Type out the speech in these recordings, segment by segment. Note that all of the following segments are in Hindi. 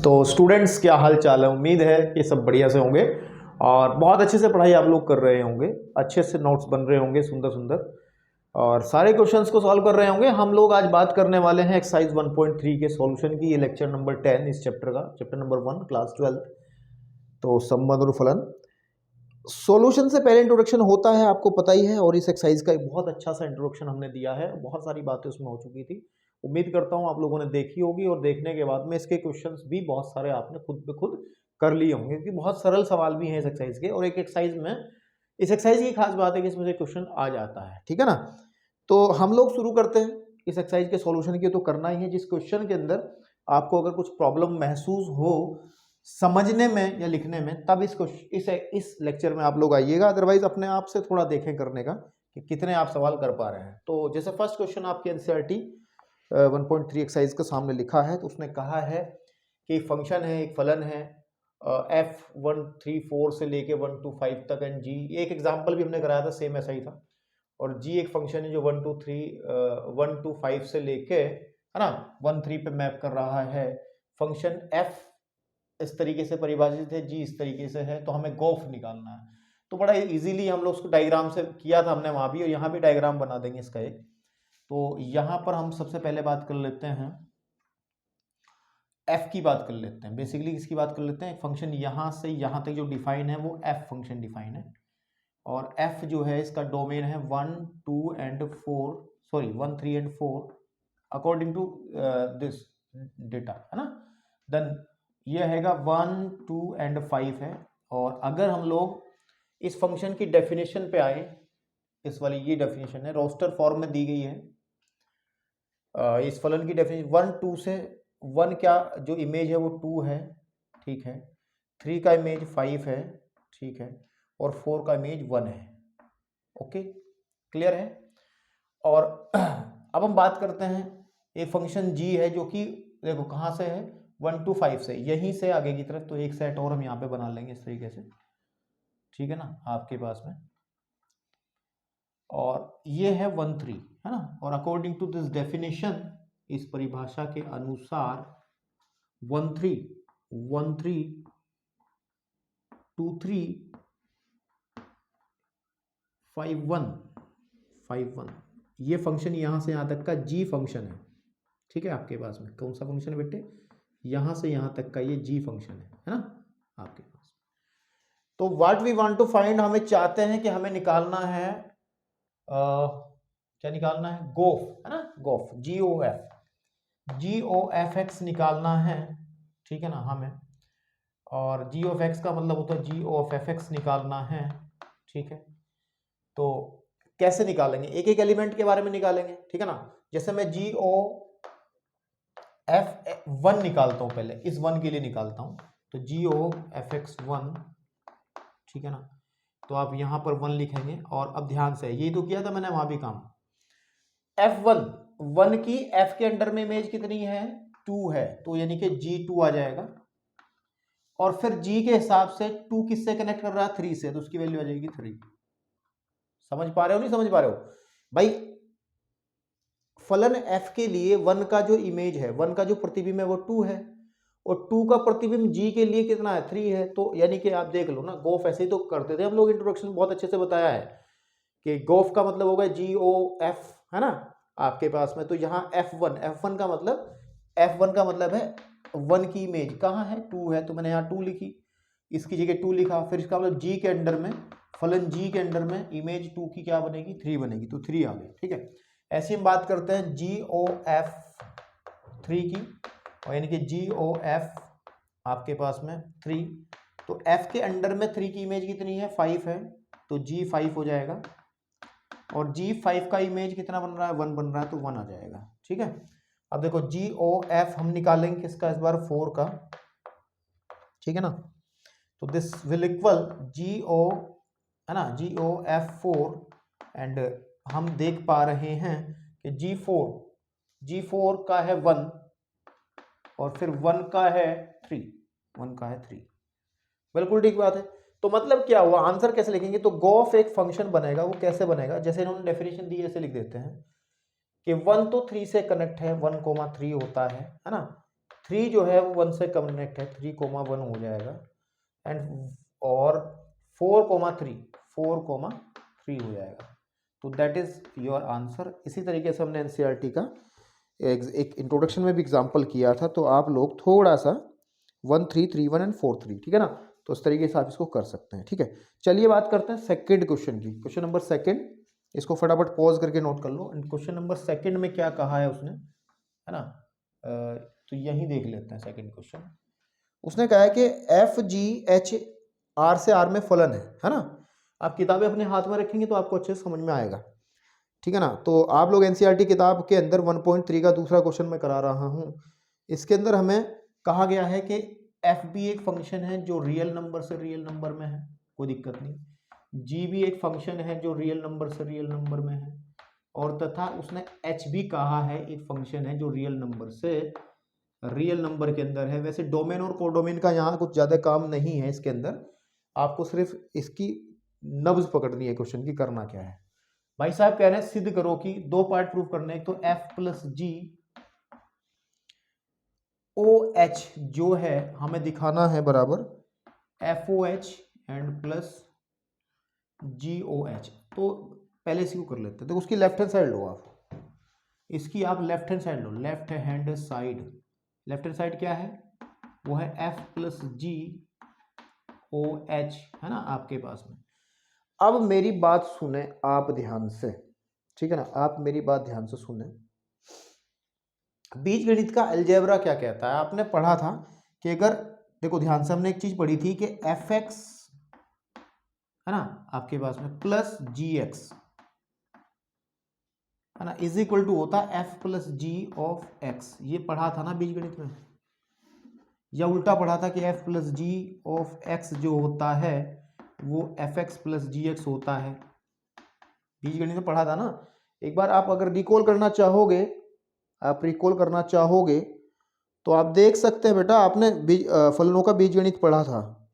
तो स्टूडेंट्स क्या हाल चाल है। उम्मीद है कि सब बढ़िया से होंगे और बहुत अच्छे से पढ़ाई आप लोग कर रहे होंगे, अच्छे से नोट्स बन रहे होंगे सुंदर सुंदर, और सारे क्वेश्चंस को सॉल्व कर रहे होंगे। हम लोग आज बात करने वाले हैं एक्सरसाइज 1.3 के सॉल्यूशन की। ये लेक्चर नंबर 10 इस चैप्टर का, चैप्टर नंबर 1 क्लास 12। तो संबंध और फलन सॉल्यूशन से पहले इंट्रोडक्शन होता है, आपको पता ही है, और इस एक्सरसाइज का एक बहुत अच्छा सा इंट्रोडक्शन हमने दिया है। बहुत सारी बातें उसमें हो चुकी थी। उम्मीद करता हूं आप लोगों ने देखी होगी, और देखने के बाद में इसके क्वेश्चंस भी बहुत सारे आपने खुद पे खुद कर लिए होंगे, क्योंकि बहुत सरल सवाल भी हैं इस एक्सरसाइज के। और एक एक्सरसाइज में, इस एक्सरसाइज की खास बात है कि इसमें से क्वेश्चन आ जाता है, ठीक है ना। तो हम लोग शुरू करते हैं इस एक्सरसाइज के सॉल्यूशन की। तो करना ही है, जिस क्वेश्चन के अंदर आपको अगर कुछ प्रॉब्लम महसूस हो समझने में या लिखने में, तब इस लेक्चर में आप लोग आइएगा। अदरवाइज अपने आप से थोड़ा देखें करने का कि कितने आप सवाल कर पा रहे हैं। तो जैसे फर्स्ट क्वेश्चन आपके एनसीईआरटी 1.3 एक्सरसाइज के सामने लिखा है, तो उसने कहा है कि फंक्शन है, एक फलन है f134 से लेके 125 तक एंड g। एक एग्जांपल भी हमने कराया था, सेम ऐसा ही था। और g एक फंक्शन है जो 125 से लेके, है ना, 13 पे मैप कर रहा है। फंक्शन f इस तरीके से परिभाषित है, g इस तरीके से है, तो हमें गोफ निकालना है। तो बड़ा इजीली हम लोग उसको डायग्राम से किया था हमने वहां भी, और यहाँ भी डायग्राम बना देंगे इसका एक। तो यहाँ पर हम सबसे पहले बात कर लेते हैं f की, बात कर लेते हैं बेसिकली इसकी बात कर लेते हैं। फंक्शन यहाँ से यहाँ तक जो डिफाइन है वो f फंक्शन डिफाइन है, और f जो है इसका डोमेन है 1, 2 and 4, sorry 1, 3 and 4 according to this data, है ना। देन ये हैगा 1, 2 एंड 5 है। और अगर हम लोग इस फंक्शन की डेफिनेशन पे आए, इस वाली ये डेफिनेशन है, रोस्टर फॉर्म में दी गई है। इस फलन की डेफिनेशन 1, 2 से 1 क्या जो इमेज है वो 2 है, ठीक है। 3 का इमेज 5 है, ठीक है। और 4 का इमेज 1 है। ओके, क्लियर है। और अब हम बात करते हैं एक फंक्शन g है, जो कि देखो कहाँ से है, 1 to 5 से, यहीं से आगे की तरफ। तो एक सेट और हम यहाँ पे बना लेंगे इस तरीके से, ठीक है ना, आपके पास में। और ये है 1, 3, है ना। और अकॉर्डिंग टू दिस डेफिनेशन, इस परिभाषा के अनुसार 1, 3, 1, 3, 2, 3, 5, 1, 5, 1, ये फंक्शन यहाँ से यहाँ तक का g फंक्शन है, ठीक है। आपके पास में कौन सा फंक्शन है बेटे, यहाँ से यहाँ तक का ये g फंक्शन है ना आपके पास। तो what we want to find, हमें चाहते हैं कि हमें निकालना है क्या निकालना है, गोफ, है ना, गोफ, GOF निकालना है, ठीक है ना हमें। और GOF का मतलब होता है GOF निकालना है, ठीक है। तो कैसे निकालेंगे, एक एक एलिमेंट के बारे में निकालेंगे, ठीक है ना। जैसे मैं GOF निकालता हूं, पहले इस 1 के लिए निकालता हूं। तो GOF1, ठीक है ना। तो आप यहां पर 1 लिखेंगे, और अब ध्यान से, यही तो किया था मैंने वहां भी काम। F1 1 की F के अंडर में इमेज कितनी है, 2 है, तो यानी कि G2 आ जाएगा। और फिर G के हिसाब से 2 किससे कनेक्ट कर रहा है, 3 से, तो उसकी वैल्यू आ जाएगी 3। समझ पा रहे हो, नहीं समझ पा रहे हो भाई। फलन f के लिए 1 का जो इमेज है, 1 का जो प्रतिबिंब है वो 2 है, और 2 का प्रतिबिंब g के लिए कितना है, 3 है। तो यानी कि आप देख लो ना, गोफ ऐसे ही तो करते थे हम लोग, इंट्रोडक्शन बहुत अच्छे से बताया है कि गोफ का मतलब होगा GOF, है ना आपके पास में। तो यहाँ F1 का मतलब है 1 की इमेज कहाँ है, 2 है, तो मैंने यहाँ 2 लिखी, इसकी जगह 2 लिखा। फिर इसका मतलब g के अंडर में, फलन g के अंडर में इमेज 2 की क्या बनेगी, 3 बनेगी, तो 3 आ गई, ठीक है। ऐसे हम बात करते हैं GOF3 की, और यानी कि GOF आपके पास में 3। तो F के अंडर में 3 की इमेज कितनी है, 5 है, तो G5 हो जाएगा। और G5 का इमेज कितना बन रहा है, 1 बन रहा है, तो 1 आ जाएगा, ठीक है। अब देखो GOF हम निकालेंगे किसका, इस बार 4 का, ठीक है ना। तो दिस विल इक्वल GO, है ना, GOF4, एंड हम देख पा रहे हैं कि G4 का है 1, और फिर 1 का है 3, 1 का है 3, बिल्कुल ठीक बात है। तो मतलब क्या हुआ, आंसर कैसे लिखेंगे, तो गोफ एक फंक्शन बनेगा। वो कैसे बनेगा, जैसे इन्होंने डेफिनेशन दी है, ऐसे लिख देते हैं कि 1 तो 3 से कनेक्ट है, 1, 3 होता है ना। 3 जो है वो 1 से कनेक्ट है, 3,1 हो जाएगा, एंड और 4,3 हो जाएगा। तो दैट इज योर आंसर। इसी तरीके से हमने एनसीईआरटी का एक इंट्रोडक्शन में भी एग्जांपल किया था, तो आप लोग थोड़ा सा 1 3 3 1 एंड 4 3, ठीक है ना, तो इस तरीके से आप इसको कर सकते हैं, ठीक है। चलिए बात करते हैं सेकंड क्वेश्चन की। क्वेश्चन नंबर सेकंड, इसको फटाफट पॉज करके नोट कर लो। एंड क्वेश्चन नंबर सेकंड में क्या कहा है उसने, है ना, तो यही देख लेते हैं सेकंड क्वेश्चन। उसने कहा है कि एफ जी एच आर से आर में फलन है ना। आप किताबें अपने हाथ में रखेंगे तो आपको अच्छे से समझ में आएगा, ठीक है ना। तो आप लोग एनसीईआरटी किताब के अंदर 1.3 का दूसरा क्वेश्चन मैं करा रहा हूँ। इसके अंदर हमें कहा गया है कि एफ भी एक फंक्शन है जो रियल नंबर से रियल नंबर में है, कोई दिक्कत नहीं। जी भी एक फंक्शन है जो रियल नंबर से रियल नंबर में है, और तथा उसने एच भी कहा है एक फंक्शन है जो रियल नंबर से रियल नंबर के अंदर है। वैसे डोमेन और कोडोमेन का यहाँ कुछ ज़्यादा काम नहीं है इसके अंदर, आपको सिर्फ इसकी नब्ज पकड़नी है क्वेश्चन की, करना क्या है। भाई साहब कह रहे हैं सिद्ध करो कि दो पार्ट प्रूव करने, एक तो एफ प्लस जी ओ एच जो है हमें दिखाना है बराबर f o h and plus ji O h. तो पहले इसी को कर लेते हैं। तो उसकी लेफ्ट हैंड साइड लो आप, इसकी आप लेफ्ट हैंड साइड लो, left hand side. Left hand side क्या है, वो है एफ प्लस जी ओ एच, है ना आपके पास में। अब मेरी बात सुने आप ध्यान से, ठीक है ना, आप मेरी बात ध्यान से सुने। बीजगणित का अलजेब्रा क्या कहता है, आपने पढ़ा था कि अगर देखो ध्यान से, हमने एक चीज पढ़ी थी कि एफ एक्स, है ना आपके पास में, प्लस जी एक्स, है ना, इज इक्वल टू होता है F plus g of x. ये पढ़ा था ना बीजगणित में, या उल्टा पढ़ा था कि f plus g of x जो होता है वो f x plus g x होता है। बीजगणित में पढ़ा था ना। एक बार आप अगर रिकॉल करना चाहोगे, आप रिकॉल करना चाहोगे तो आप देख सकते हैं बेटा, आपने फलनों का बीजगणित पढ़ा था,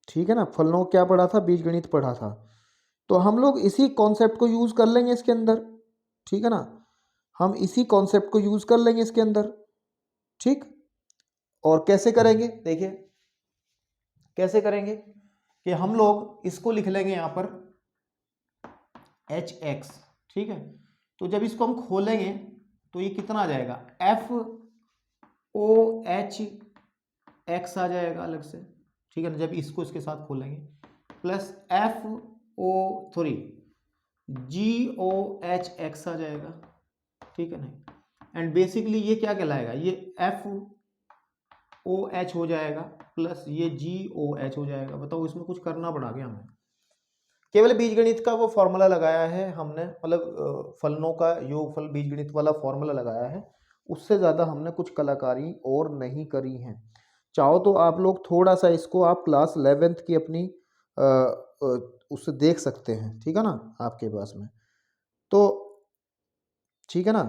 ठीक है ना, फलनों क्या पढ़ा था, बीजगणित पढ़ा था। तो हम लोग इसी कॉन्सेप्ट को यूज कर लेंगे इसके अंदर, ठीक है ना, हम इसी कॉन्सेप्ट को यूज कर लेंगे इसके अंदर, ठीक। और कैसे करेंगे, देखिए कैसे करेंगे कि हम लोग इसको लिख लेंगे यहां पर एच एक्स, ठीक है। तो जब इसको हम खोलेंगे तो ये कितना आ जाएगा, एफ ओ एच एक्स आ जाएगा अलग से, ठीक है ना, जब इसको इसके साथ खोलेंगे, प्लस एफ ओ सॉरी जी ओ एच एक्स आ जाएगा, ठीक है ना। एंड बेसिकली ये क्या कहलाएगा, ये एफ ओ एच हो जाएगा प्लस ये जी ओ एच हो जाएगा। बताओ इसमें कुछ करना पड़ा क्या हमें, केवल बीजगणित का वो फॉर्मूला लगाया है हमने, मतलब फलनों का योगफल बीजगणित वाला फॉर्मूला लगाया है, उससे ज़्यादा हमने कुछ कलाकारी और नहीं करी है। चाहो तो आप लोग थोड़ा सा इसको आप क्लास 11th की अपनी उससे देख सकते हैं, ठीक है ना आपके पास में, तो ठीक है ना।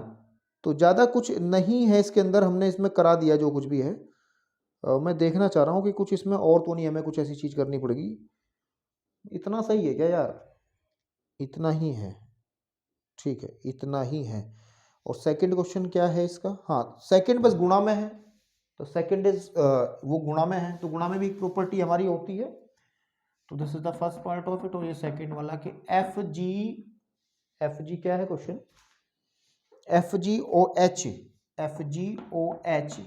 तो ज़्यादा कुछ नहीं है इसके अंदर, हमने इसमें करा दिया जो कुछ भी है। मैं देखना चाह रहा हूँ कि कुछ इसमें और तो नहीं हमें कुछ ऐसी चीज़ करनी पड़ेगी। इतना सही है क्या यार, इतना ही है, ठीक है, इतना ही है। और सेकंड क्वेश्चन क्या है इसका, हाँ सेकंड बस गुणा में है, तो सेकंड इज वो गुणा में है, तो गुणा में भी एक प्रॉपर्टी हमारी होती है। तो this is the first part of it. और ये सेकंड वाला कि एफ जी क्या है क्वेश्चन, एफ जी ओ एच, एफ जी ओ एच,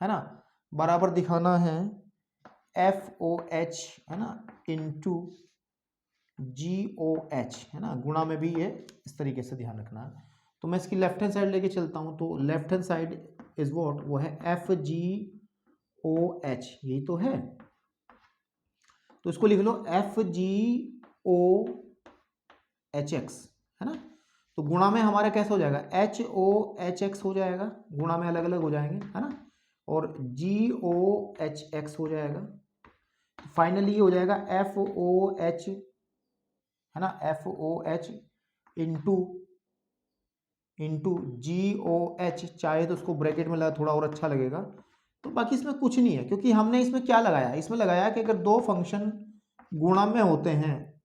है ना, बराबर दिखाना है एफ ओ एच, है ना, इनटू जी ओ एच, है ना, गुणा में भी ये इस तरीके से ध्यान रखना है। तो मैं इसकी लेफ्ट हैंड साइड लेके चलता हूं, तो left hand side is what, वो है एफ जी ओ एच, यही तो है। तो इसको लिख लो एफ जी ओ एच एक्स, है ना। तो गुणा में हमारा कैसे हो जाएगा, एच ओ एच एक्स हो जाएगा, गुणा में अलग अलग हो जाएंगे, है ना, और जी ओ एच एक्स हो जाएगा। फाइनली ये हो जाएगा एफ ओ एच, है ना, एफ ओ एच इंटू जी ओ एच, चाहे तो उसको ब्रैकेट में लगा थोड़ा और अच्छा लगेगा। तो बाकी इसमें कुछ नहीं है, क्योंकि हमने इसमें क्या लगाया, इसमें लगाया कि अगर दो फंक्शन गुणा में होते हैं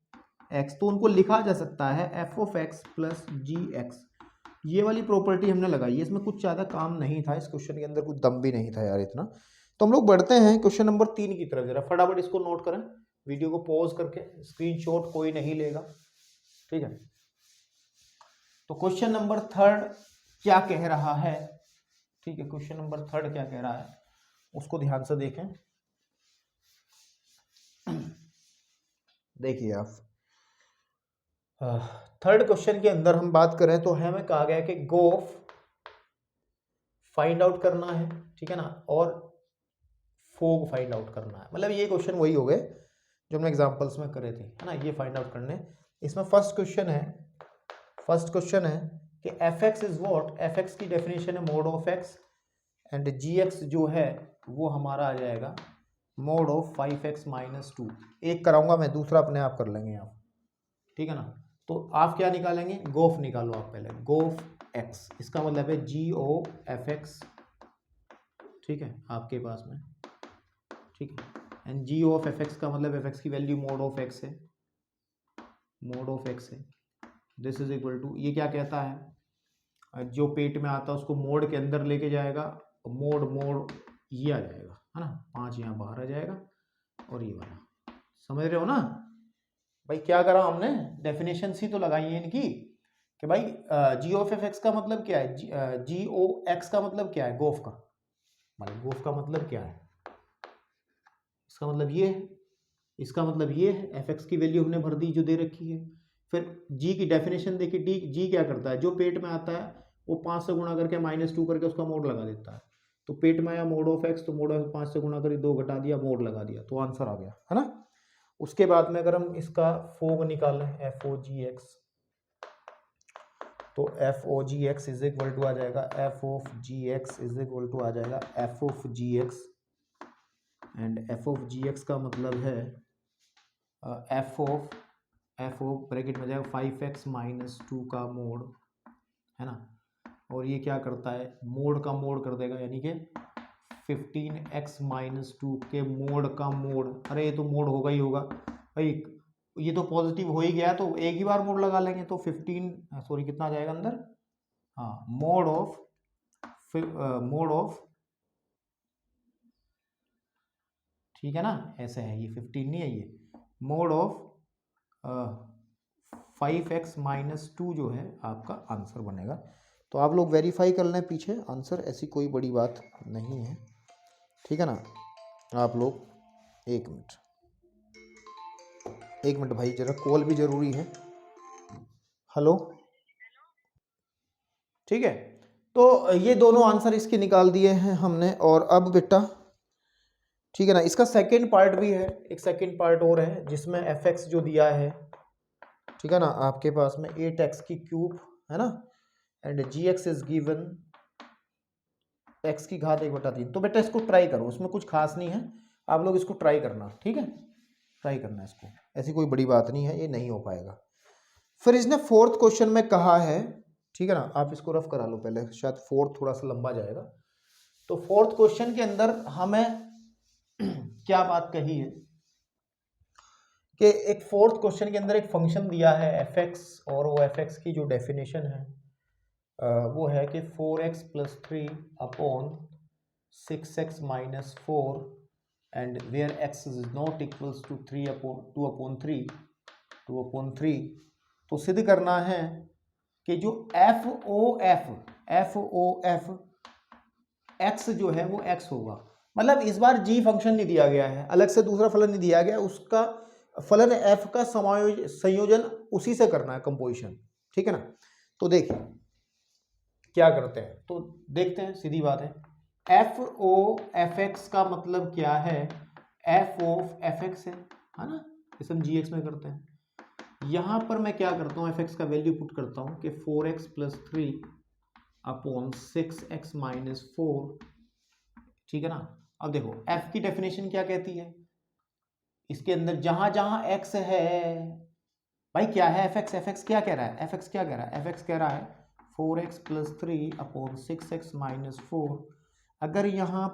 एक्स, तो उनको लिखा जा सकता है f of x plus g x. ये वाली प्रॉपर्टी हमने लगाई है, इसमें कुछ ज़्यादा काम नहीं था, इस क्वेश्चन के अंदर कुछ दम भी नहीं था यार इतना। तो हम लोग बढ़ते हैं क्वेश्चन नंबर 3 की तरफ। जरा फटाफट इसको नोट करें, वीडियो को पॉज करके, स्क्रीनशॉट कोई नहीं लेगा, ठीक है। तो क्वेश्चन नंबर 3 क्या कह रहा है, ठीक है, क्वेश्चन नंबर 3 क्या कह रहा है उसको ध्यान से देखें। देखिए आप, थर्ड क्वेश्चन के अंदर हम बात करें तो हमें कहा गया कि गोफ फाइंड आउट करना है, ठीक है ना, और फोग फाइंड आउट करना है। मतलब ये क्वेश्चन वही हो गए जो हमने एग्जांपल्स में करे थे, है ना, ये फाइंड आउट करने। इसमें फर्स्ट क्वेश्चन है कि f x is what, f x की डेफिनेशन है mod of x, and g x जो है वो हमारा आ जाएगा मोड ऑफ 5x माइनस 2। एक कराऊंगा मैं, दूसरा अपने आप कर लेंगे आप, ठीक है ना। तो आप क्या निकालेंगे, गोफ निकालो आप पहले, गोफ एक्स, इसका मतलब है जी ओ एफ एक्स, ठीक है, आपके पास में, ठीक है। And g of F x का मतलब एफ एक्स की वैल्यू मोड ऑफ एक्स है, मोड ऑफ एक्स है। दिस इज इक्वल टू, ये क्या कहता है, जो पेट में आता है उसको मोड के अंदर लेके जाएगा, मोड मोड ये आ जाएगा, है ना, 5 यहाँ बाहर आ जाएगा, और ये वाला, समझ रहे हो ना भाई। क्या करा हमने, डेफिनेशन सी तो लगाई है इनकी कि भाई जी ऑफ एफ एक्स का मतलब क्या है, जी ओ एक्स का मतलब क्या है, गोफ का, मतलब गोफ का मतलब क्या है, इसका मतलब ये है, इसका मतलब ये है, एफ एक्स की वैल्यू हमने भर दी जो दे रखी है। फिर जी की डेफिनेशन देखिए, डी जी क्या करता है, जो पेट में आता है वो 5 से गुणा करके -2 करके उसका मोड लगा देता है। तो पेट में आया मोड ऑफ एक्स, तो मोड ऑफ 5 से गुणा करी, 2 घटा दिया, मोड लगा दिया, तो आंसर आ गया, है ना। उसके बाद में अगर हम इसका फोग निकालें, एफ ओ जी एक्स, तो F O G x is equal to आ जाएगा, F of G x is equal to आ जाएगा F of G X, and F of G X का मतलब है एफ ऑफ ब्रैकेट में जाएगा 5x माइनस 2 का मोड, है ना, और ये क्या करता है, मोड का मोड कर देगा, यानी कि 15x माइनस 2 के मोड का मोड। अरे ये तो मोड होगा ही होगा भाई, ये तो पॉजिटिव हो ही गया, तो एक ही बार मोड लगा लेंगे, तो 15 सॉरी कितना आ जाएगा अंदर, हाँ, मोड ऑफ, ठीक है ना, ऐसे है, ये 15 नहीं है, ये मोड ऑफ 5x माइनस 2 जो है आपका आंसर बनेगा। तो आप लोग वेरीफाई कर लें पीछे आंसर, ऐसी कोई बड़ी बात नहीं है, ठीक है ना। आप लोग एक मिनट भाई, जरा कॉल भी ज़रूरी है। हेलो, ठीक है। तो ये दोनों आंसर इसके निकाल दिए हैं हमने, और अब बेटा, ठीक है ना, इसका सेकंड पार्ट भी है, एक सेकंड पार्ट और है जिसमें एफ एक्स जो दिया है, ठीक है ना, आपके पास में 8x की क्यूब, है ना, and g x is given x की घात 1/3। तो बेटा इसको ट्राई करो, इसमें कुछ खास नहीं है, आप लोग इसको ट्राई करना, ठीक है, ट्राई करना इसको, ऐसी कोई बड़ी बात नहीं है, ये नहीं हो पाएगा। फिर इसने फोर्थ क्वेश्चन में कहा है, ठीक है ना, आप इसको रफ करा लो पहले, शायद फोर्थ थोड़ा सा लंबा जाएगा। तो फोर्थ क्वेश्चन के अंदर हमें क्या बात कही है कि एक फोर्थ क्वेश्चन के अंदर एक फंक्शन दिया है एफ एक्स, और वो एफ एक्स की जो डेफिनेशन है वो है कि 4x + 3 upon 6x minus 4, and where x is not equals to 2/3। तो सिद्ध करना है कि जो एफ ओ एफ एक्स जो है वो x होगा। मतलब इस बार g फंक्शन नहीं दिया गया है, अलग से दूसरा फलन नहीं दिया गया, उसका फलन f का संयोजन उसी से करना है, कंपोजिशन, ठीक है ना। तो देखिए क्या करते हैं, तो देखते हैं, सीधी बात है, एफ ओ एफ एक्स का मतलब क्या है, एफ ऑफ एफ एक्स है ना, इसे हम जी एक्स में करते हैं। यहां पर मैं क्या करता हूं, एफ एक्स का वैल्यू पुट करता हूं कि 4x + 3 अपॉन 6x माइनस 4, ठीक है ना। अब देखो f की डेफिनेशन क्या कहती है, इसके अंदर जहां जहां x है भाई, क्या है एफ एक्स क्या कह रहा है, एफ एक्स क्या कह रहा है, एफ एक्स कह रहा है 4x + 3 अपॉन 6x माइनस 4। अगर यहाँ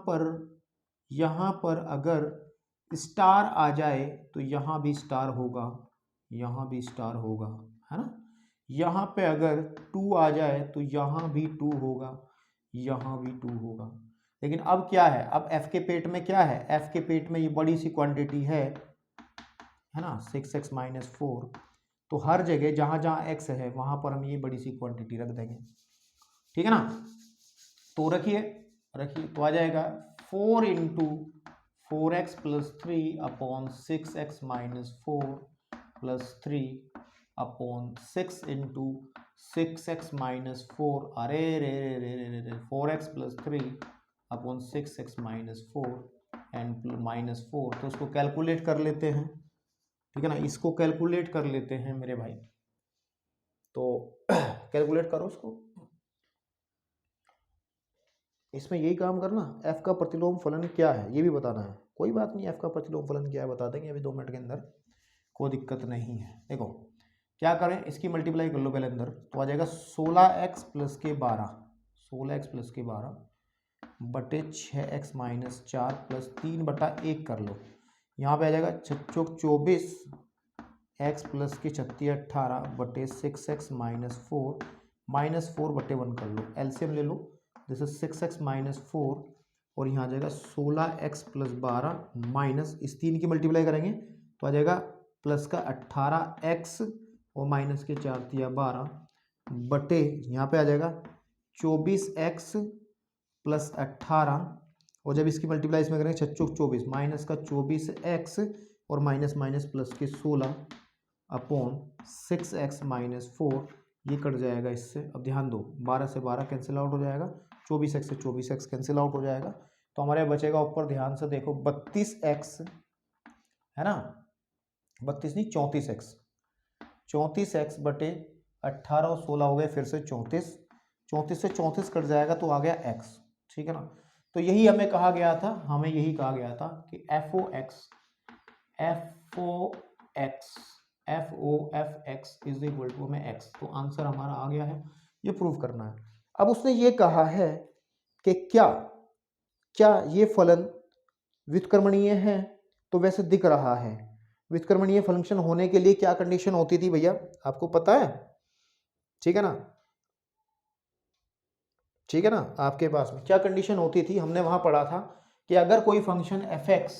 पर अगर स्टार आ जाए तो यहाँ भी स्टार होगा, यहाँ भी स्टार होगा, है ना, यहाँ पे अगर 2 आ जाए तो यहाँ भी 2 होगा, यहाँ भी 2 होगा। लेकिन अब क्या है, अब f के पेट में क्या है, f के पेट में ये बड़ी सी क्वांटिटी है ना 6x माइनस 4। तो हर जगह जहाँ जहाँ x है वहाँ पर हम ये बड़ी सी क्वांटिटी रख देंगे, ठीक है ना। तो रखिए तो आ जाएगा 4 into 4x plus 3 upon 6x minus 4 plus 3 upon 6 into 6x minus 4, अरे रे रे रे रे रे 4x plus 3 upon 6x minus 4 and minus 4। तो इसको कैलकुलेट कर लेते हैं, ठीक है ना, इसको कैलकुलेट कर लेते हैं मेरे भाई। तो कैलकुलेट करो इसको, इसमें यही काम करना, f का प्रतिलोम फलन क्या है ये भी बताना है। कोई बात नहीं, f का प्रतिलोम फलन क्या है बता देंगे अभी 2 मिनट के अंदर, कोई दिक्कत नहीं है। देखो क्या करें, इसकी मल्टीप्लाई कर लो पहले अंदर, तो आ जाएगा 16x प्लस के 12, 16x प्लस के 12 बटे 6x माइनस 4 प्लस 3/1 कर लो। यहाँ पे आ जाएगा 6 24 x प्लस के 36 18 बटे 6x माइनस 4 माइनस 4/1 कर लो, एलसीएम ले लो, जैसे 6x माइनस 4 और यहाँ आ जाएगा 16x प्लस 12 माइनस इस 3 की मल्टीप्लाई करेंगे तो आ जाएगा प्लस का 18x और माइनस के 4 तिया 12 बटे यहाँ पे आ जाएगा 24x प्लस 18 और जब इसकी मल्टीप्लाई इसमें करेंगे 6 24 माइनस का 24x और माइनस माइनस प्लस के 16 अपॉन 6x माइनस 4, ये कट जाएगा इससे। अब ध्यान दो 12 से 12 कैंसिल आउट हो जाएगा, 24x से 24x कैंसिल आउट हो जाएगा, तो हमारे बचेगा ऊपर ध्यान से देखो 32x है ना, 32 नहीं 34x, 34x बटे 18 और 16 हो गए फिर से 34, 34 से 34 कट जाएगा तो आ गया x, ठीक है ना। तो यही हमें कहा गया था, हमें यही कहा गया था कि f(x) इज इक्वल टू हमें x, तो आंसर हमारा आ गया है, ये प्रूव करना है। अब उसने ये कहा है कि क्या ये फलन व्युत्क्रमणीय है, तो वैसे दिख रहा है। व्युत्क्रमणीय फंक्शन होने के लिए क्या कंडीशन होती थी भैया, आपको पता है, ठीक है ना, ठीक है ना, आपके पास में क्या कंडीशन होती थी, हमने वहां पढ़ा था कि अगर कोई फंक्शन f(x),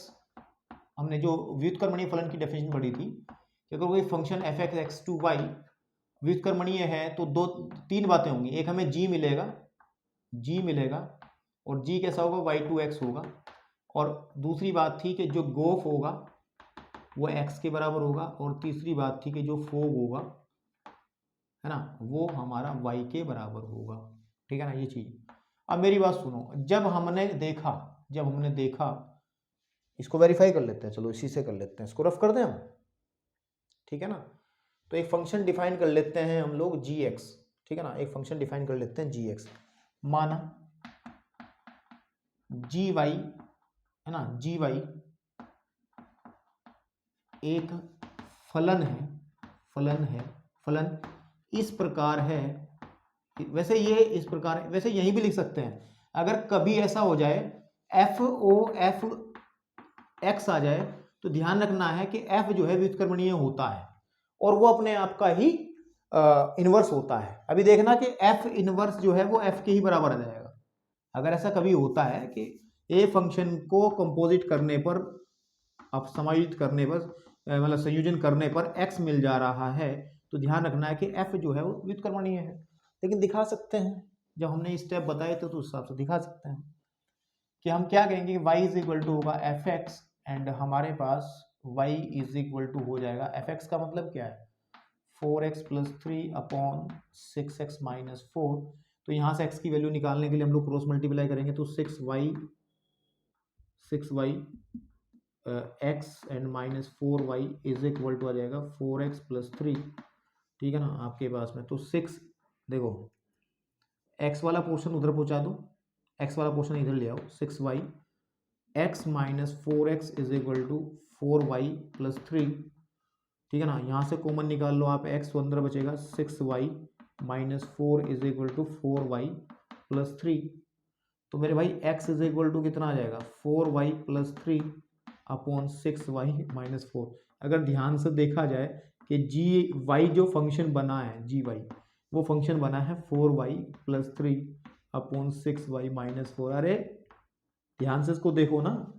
हमने जो व्युत्क्रमणीय फलन की डेफिनेशन पढ़ी थी कि अगर कोई फंक्शन f(x) x2y व्युत्क्रमणीय है तो 3 बातें होंगी, एक हमें g मिलेगा और g कैसा होगा y2x होगा, और दूसरी बात थी कि जो गोफ होगा वो x के बराबर होगा, और तीसरी बात थी कि जो फोग होगा है ना वो हमारा y के बराबर होगा, ठीक है ना ये चीज। अब मेरी बात सुनो, जब हमने देखा इसको वेरीफाई कर लेते हैं, चलो इसी से कर लेते हैं, इसको रफ कर दें हम, ठीक है ना। तो एक फंक्शन डिफाइन कर लेते हैं हम लोग gx, ठीक है ना, एक फंक्शन डिफाइन कर लेते हैं gx, माना gy है ना, gy एक फलन इस प्रकार है, वैसे ये इस प्रकार, वैसे यहीं भी लिख सकते हैं, अगर कभी ऐसा हो जाए f(x) आ जाए तो ध्यान रखना है कि f जो है व्युत्क्रमणीय होता है और वो अपने आप का ही इनवर्स होता है। अभी देखना कि f इनवर्स जो है वो f के ही बराबर आ जाएगा। अगर ऐसा कभी होता है कि a फंक्शन को कंपोजिट करने पर, अब समायोजित करने पर, मतलब संयोजन करने पर x मिल जा रहा है, तो ध्यान रखना है कि f जो है वो व्युत्क्रमणीय है। लेकिन दिखा सकते हैं, जब हमने स्टेप बताए थे तो उस हिसाब से दिखा सकते हैं कि हम क्या कहेंगे, y इज इक्वल टू होगा f(x) एंड हमारे पास y इज इक्वल टू हो जाएगा, f(x) का मतलब क्या है 4x plus 3 upon 6x minus 4। तो यहाँ से x की वैल्यू निकालने के लिए हम लोग क्रॉस मल्टीप्लाई करेंगे, तो 6y x and minus 4y is equal to आ जाएगा 4x प्लस 3, ठीक है ना आपके पास में। तो 6 देखो x वाला पोर्शन उधर पहुंचा दो, x वाला पोर्शन इधर ले आओ, 6y x minus 4x is equal to 4y plus 3, ठीक है ना। यहाँ से कॉमन निकाल लो आप, x तो अंदर बचेगा, 6y minus 4 is equal to 4y plus 3। तो मेरे भाई x इज इक्वल टू कितना आ जाएगा 4y plus 3 upon 6y minus 4। अगर ध्यान से देखा जाए कि जी वाई जो फंक्शन बना है, जी वाई वो फंक्शन बना है 4y + 3/6y - 4। अरे ध्यान से इसको देखो ना,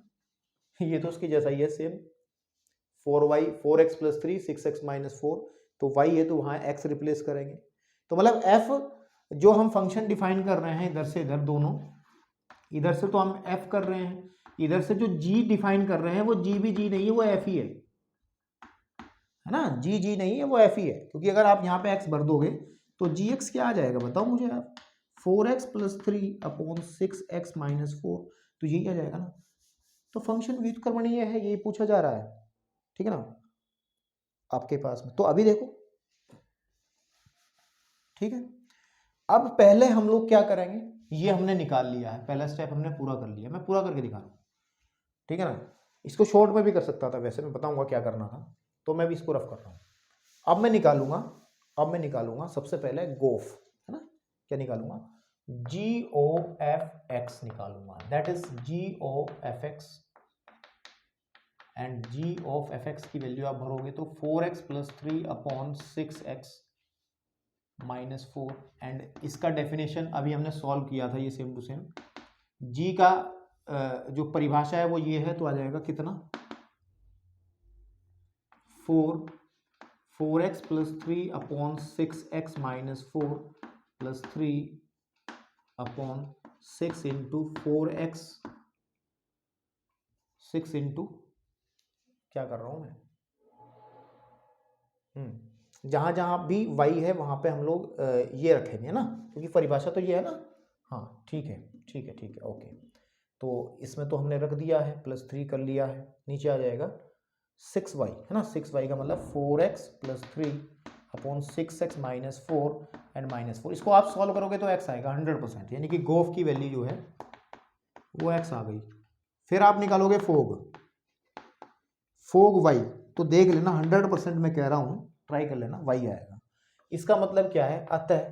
ये तो उसकी जैसा ही है सेम। 4x + 3 6x - 4, तो y है तो वहां x रिप्लेस करेंगे। तो मतलब f जो हम फंक्शन डिफाइन कर रहे हैं इधर से इधर दोनों, इधर से तो हम f कर रहे हैं, इधर से जो g डिफाइन कर रहे हैं वो g भी g नहीं है, वो f ही है ना। g नहीं है, वो f ही है, क्योंकि अगर आप यहाँ पे x भर दोगे तो gx क्या आ जाएगा बताओ मुझे आप, 4x + 3/6x - 4, तो यही आ जाएगा ना। तो फंक्शन व्युत्क्रमणीय है, यही पूछा जा रहा है, ठीक है ना आपके पास में। तो अभी देखो, ठीक है, अब पहले हम लोग क्या करेंगे, ये हमने निकाल लिया है, पहला स्टेप हमने पूरा कर लिया, मैं पूरा करके दिखा रहा हूं, ठीक है ना। इसको शॉर्ट में भी कर सकता था, वैसे मैं बताऊंगा क्या करना था, तो मैं भी इसको रफ कर रहा हूं। अब मैं निकालूंगा सबसे पहले गोफ, है ना, क्या निकालूंगा, GOF(x) निकालूंगा, that is GOF(x), and GOF(x) की वैल्यू आप भरोगे तो 4x + 3/6x - 4, एंड इसका डेफिनेशन अभी हमने सॉल्व किया था, ये सेम टू सेम। g का जो परिभाषा है वो ये है, तो आ जाएगा कितना, 4x + 3/6x - 4 + 3/6 × 4x, 6 इंटू, क्या कर रहा हूं मैं, जहां जहां भी y है वहां पे हम लोग ये रखेंगे ना, क्योंकि परिभाषा तो ये है ना। हाँ ठीक है, ठीक है, ठीक है, ओके। तो इसमें तो हमने रख दिया है, +3 कर लिया है, नीचे आ जाएगा 6y, है ना, 6y का मतलब 4x + 3/6x - 4 एंड -4। इसको आप सॉल्व करोगे तो x आएगा 100%, यानी कि गोफ की वैल्यू जो है वो x आ गई। फिर आप निकालोगे फोग y, तो देख लेना 100% मैं कह रहा हूं, ट्राई कर लेना, y आएगा। इसका मतलब क्या है, अतः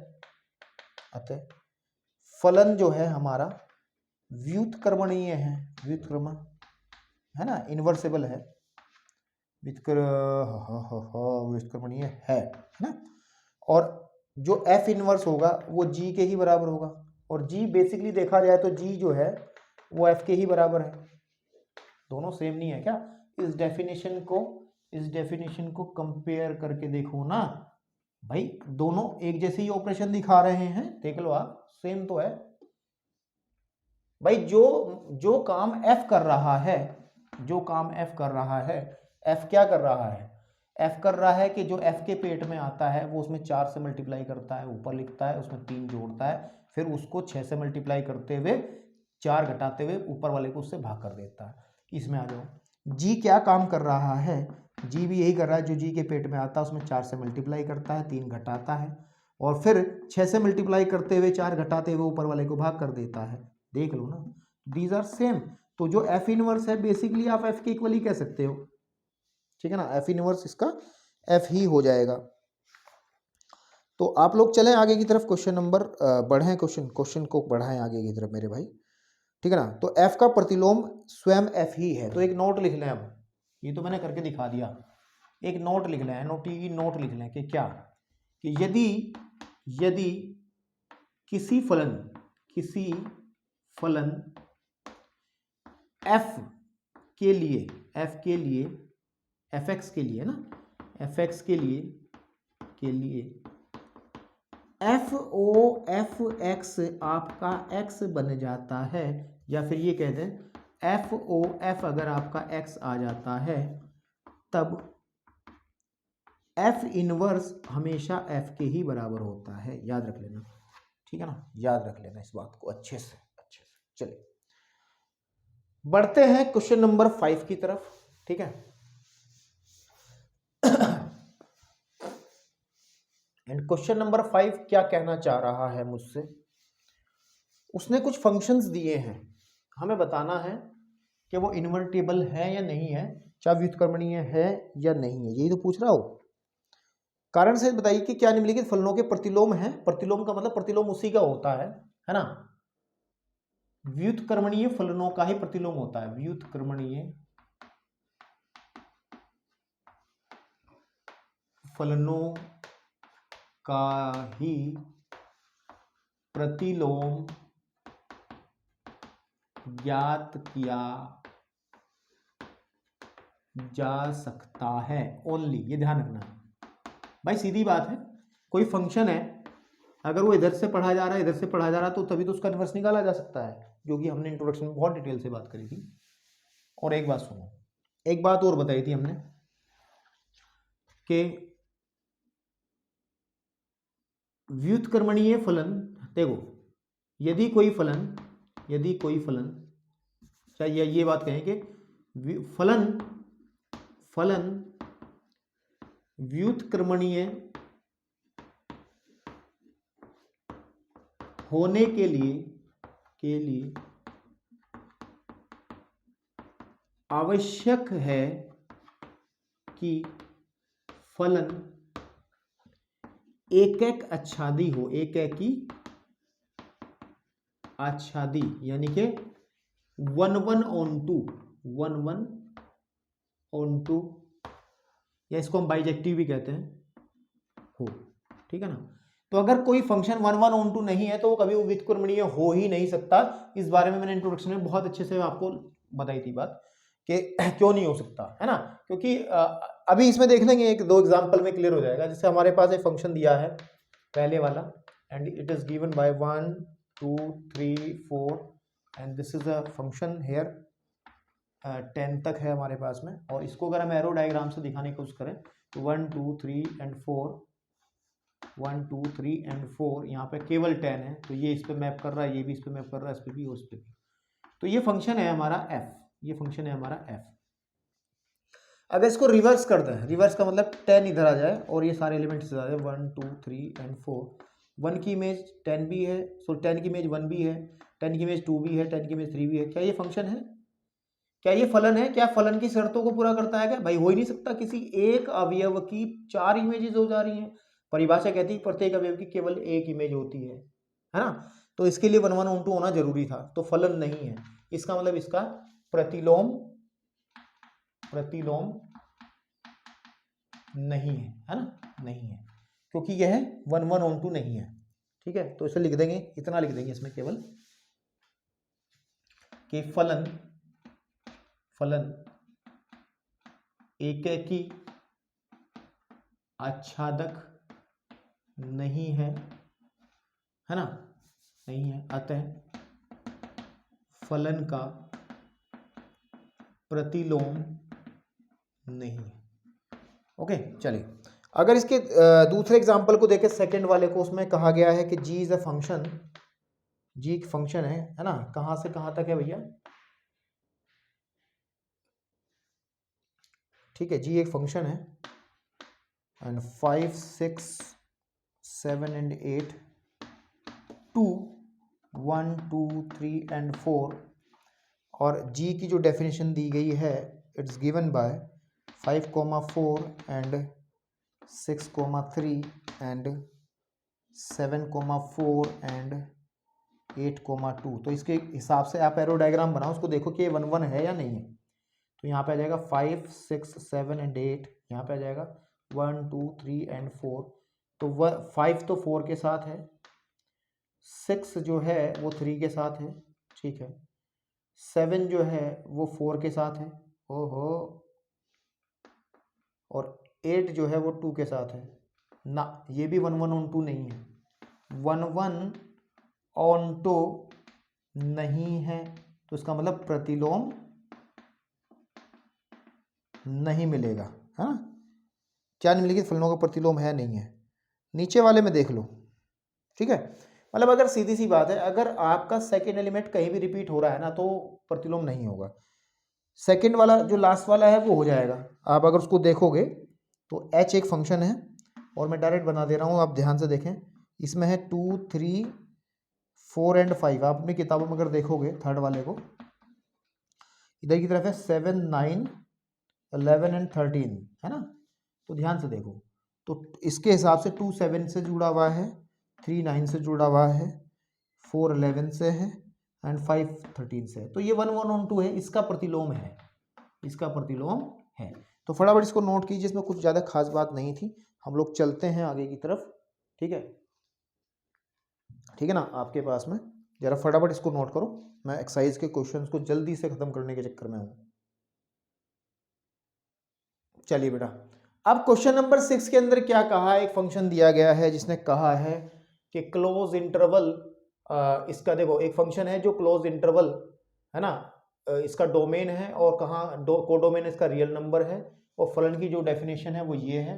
फलन जो है हमारा व्युत्क्रमणीय है, व्युत्क्रमण है ना, इन्वर्सेबल है, व्युत्क्रमणीय है ना। और जो f इनवर्स होगा वो g के ही बराबर होगा, और g बेसिकली देखा जाए तो g जो है वो f के ही बराबर है, दोनों सेम नहीं है क्या। इस डेफिनेशन को कंपेयर करके देखो ना भाई, दोनों एक जैसे ही ऑपरेशन दिखा रहे हैं, देख लो आप, सेम तो है भाई। जो काम f कर रहा है, f क्या कर रहा है, f कर रहा है कि जो f के पेट में आता है वो उसमें 4 से मल्टीप्लाई करता है, ऊपर लिखता है, उसमें 3 जोड़ता है, फिर उसको 6 से मल्टीप्लाई करते हुए 4 घटाते हुए ऊपर वाले को उससे भाग कर देता है। इसमें आ जाओ, g क्या काम कर रहा है, g भी यही कर रहा है, जो g के पेट में आता है उसमें 4 से मल्टीप्लाई करता है, 3 घटाता है, और फिर 6 से मल्टीप्लाई करते हुए 4 घटाते हुए ऊपर वाले को भाग कर देता है। देख लो ना, दीज आर सेम। तो जो f इनवर्स है बेसिकली आप f के इक्वल ही कह सकते हो, ठीक है ना, f इनवर्स इसका f ही हो जाएगा। तो आप लोग चलें आगे की तरफ, क्वेश्चन नंबर बढ़ें, क्वेश्चन को बढ़ाएं आगे की तरफ मेरे भाई, ठीक है ना। तो f का प्रतिलोम स्वयं f ही है, तो एक नोट लिख लें, अब ये तो मैंने करके दिखा दिया, एक नोट लिख लें, नोट लिख लें कि क्या, कि यदि किसी फलन f के लिए fx के लिए ना, fx के लिए f(o(f(x) आपका x बन जाता है, या फिर ये कह दें f(o(f) अगर आपका x आ जाता है, तब f इनवर्स हमेशा f के ही बराबर होता है, याद रख लेना, ठीक है ना, याद रख लेना इस बात को अच्छे से। चलिए बढ़ते हैं क्वेश्चन नंबर 5 की तरफ, ठीक है। एंड क्वेश्चन नंबर 5 क्या कहना चाह रहा है मुझसे, उसने कुछ फंक्शंस दिए हैं, हमें बताना है कि वो इन्वर्टिबल है या नहीं है, चाहे व्युत्क्रमणीय है या नहीं है, यही तो पूछ रहा हो। कारण से बताइए कि क्या निम्नलिखित फलनों के प्रतिलोम है, प्रतिलोम का मतलब प्रतिलोम उसी का होता है ना, व्युत्क्रमणीय फलनों का ही प्रतिलोम होता है, व्युत्क्रमणीय फलनों का ही प्रतिलोम ज्ञात किया जा सकता है ओनली। ये ध्यान रखना भाई, सीधी बात है, कोई फंक्शन है अगर वो इधर से पढ़ा जा रहा है इधर से पढ़ा जा रहा है तो तभी तो उसका इन्वर्स निकाला जा सकता है, जो कि हमने इंट्रोडक्शन में बहुत डिटेल से बात करी थी। और एक बात सुनो, एक बात और बताई थी हमने कि व्युत्क्रमणीय फलन, देखो यदि कोई फलन चाहे ये बात कहें कि फलन व्युत्क्रमणीय होने के लिए आवश्यक है कि फलन एक आच्छादी हो, एकी आच्छादी, यानी कि 1:1 या इसको हम बाइजेक्टिव भी कहते हैं हो, ठीक है ना। तो अगर कोई फंक्शन 1:1 नहीं है तो वो कभी व्युत्क्रमणीय हो ही नहीं सकता। इस बारे में मैंने इंट्रोडक्शन में बहुत अच्छे से आपको बताई थी बात कि क्यों नहीं हो सकता, है ना। क्योंकि अभी इसमें देख लेंगे, एक दो एग्जांपल में क्लियर हो जाएगा। जैसे हमारे पास एक फंक्शन दिया है पहले वाला, and it is given by 1 2 3 4 and this is a function here 10 तक है हमारे पास में। और इसको अगर हम एरो डायग्राम से दिखाने की कोशिश करें तो 1 2 3 एंड 4 1 2 3 एंड 4 यहाँ पे केवल 10 है, तो ये इस पे मैप कर रहा है, ये भी इस पे मैप कर रहा है, इस पे भी और इस पे भी। तो ये फंक्शन है हमारा f, ये फंक्शन है हमारा f। अगर इसको रिवर्स कर दें, रिवर्स का मतलब 10 इधर आ जाए और ये सारे एलिमेंट्स इधर आ जाए 1 2 3 एंड 4, 1 की इमेज 10 भी है, सो 10 की इमेज 1 भी है, 10 की इमेज 2 भी है, 10 की इमेज 3 भी है। क्या ये फंक्शन है? क्या ये फलन है? क्या फलन की शर्तों को पूरा करता है? क्या भाई हो ही नहीं सकता, किसी एक अवयव की 4 इमेजेस हो जा रही हैं। परिभाषा कहती है प्रत्येक अवयव की केवल एक इमेज होती है ना। तो इसके लिए 1:1 होना जरूरी था, तो फलन नहीं है। इसका मतलब इसका प्रतिलोम नहीं है ना, नहीं है, क्योंकि यह 1:1 नहीं है। ठीक है, तो इसे लिख देंगे, इतना लिख देंगे इसमें केवल कि फलन एकेकी आच्छादक नहीं है ना, नहीं है, अतः फलन का प्रतिलोम नहीं है। ओके, चलिए अगर इसके दूसरे एग्जांपल को देखें, सेकंड वाले को, उसमें कहा गया है कि जी इज अ फंक्शन, जी एक फंक्शन है ना। कहां से कहां तक है भैया? ठीक है, जी एक फंक्शन है एंड 5 6 7 एंड 8 2 1 2 3 एंड 4। और जी की जो डेफिनेशन दी गई है, it's given by 5,4 and 6,3 and 7,4 and 8,2। तो इसके हिसाब से आप एरो डायग्राम बनाओ, उसको देखो कि ये 1:1 है या नहीं है। तो यहाँ पे आ जाएगा 5 6 7 एंड 8, यहाँ पे आ जाएगा 1 2 3 एंड 4। तो 5 तो 4 के साथ है, 6 जो है वो 3 के साथ है, ठीक है, 7 जो है वो 4 के साथ है, ओहो, और 8 जो है वो 2 के साथ है ना। ये भी 1:1 नहीं है, 1:1 नहीं है, तो इसका मतलब प्रतिलोम नहीं मिलेगा, है ना। क्या नहीं मिलेगी? फलनों का प्रतिलोम है, नहीं है। नीचे वाले में देख लो, ठीक है। मतलब अगर सीधी सी बात है, अगर आपका सेकेंड एलिमेंट कहीं भी रिपीट हो रहा है ना तो प्रतिलोम नहीं होगा। सेकेंड वाला जो लास्ट वाला है वो हो जाएगा। आप अगर उसको देखोगे तो h एक फंक्शन है, और मैं डायरेक्ट बना दे रहा हूँ, आप ध्यान से देखें। इसमें है 2 3 4 एंड 5। आप अपनी किताबों में अगर देखोगे थर्ड वाले को, इधर की तरफ है 7 9 11 एंड 13, है ना। तो ध्यान से देखो, तो इसके हिसाब से 2 7 से जुड़ा हुआ है, 3 9 से जुड़ा हुआ है, 4 11 से है एंड 5 13 से है। तो ये 1:1 है, इसका प्रतिलोम है, इसका प्रतिलोम है। तो फटाफट इसको नोट कीजिए, इसमें कुछ ज़्यादा खास बात नहीं थी, हम लोग चलते हैं आगे की तरफ। ठीक है, ठीक है ना, आपके पास में जरा फटाफट इसको नोट करो, मैं एक्सरसाइज के क्वेश्चंस को जल्दी से खत्म करने के चक्कर में हूँ। चलिए बेटा, अब क्वेश्चन नंबर 6 के अंदर क्या कहा है, एक फंक्शन दिया गया है जिसने कहा है कि क्लोज इंटरवल, इसका देखो एक फंक्शन है जो क्लोज इंटरवल है ना, इसका डोमेन है और कहाँ कोडोमेन इसका रियल नंबर है, और फलन की जो डेफिनेशन है वो ये है।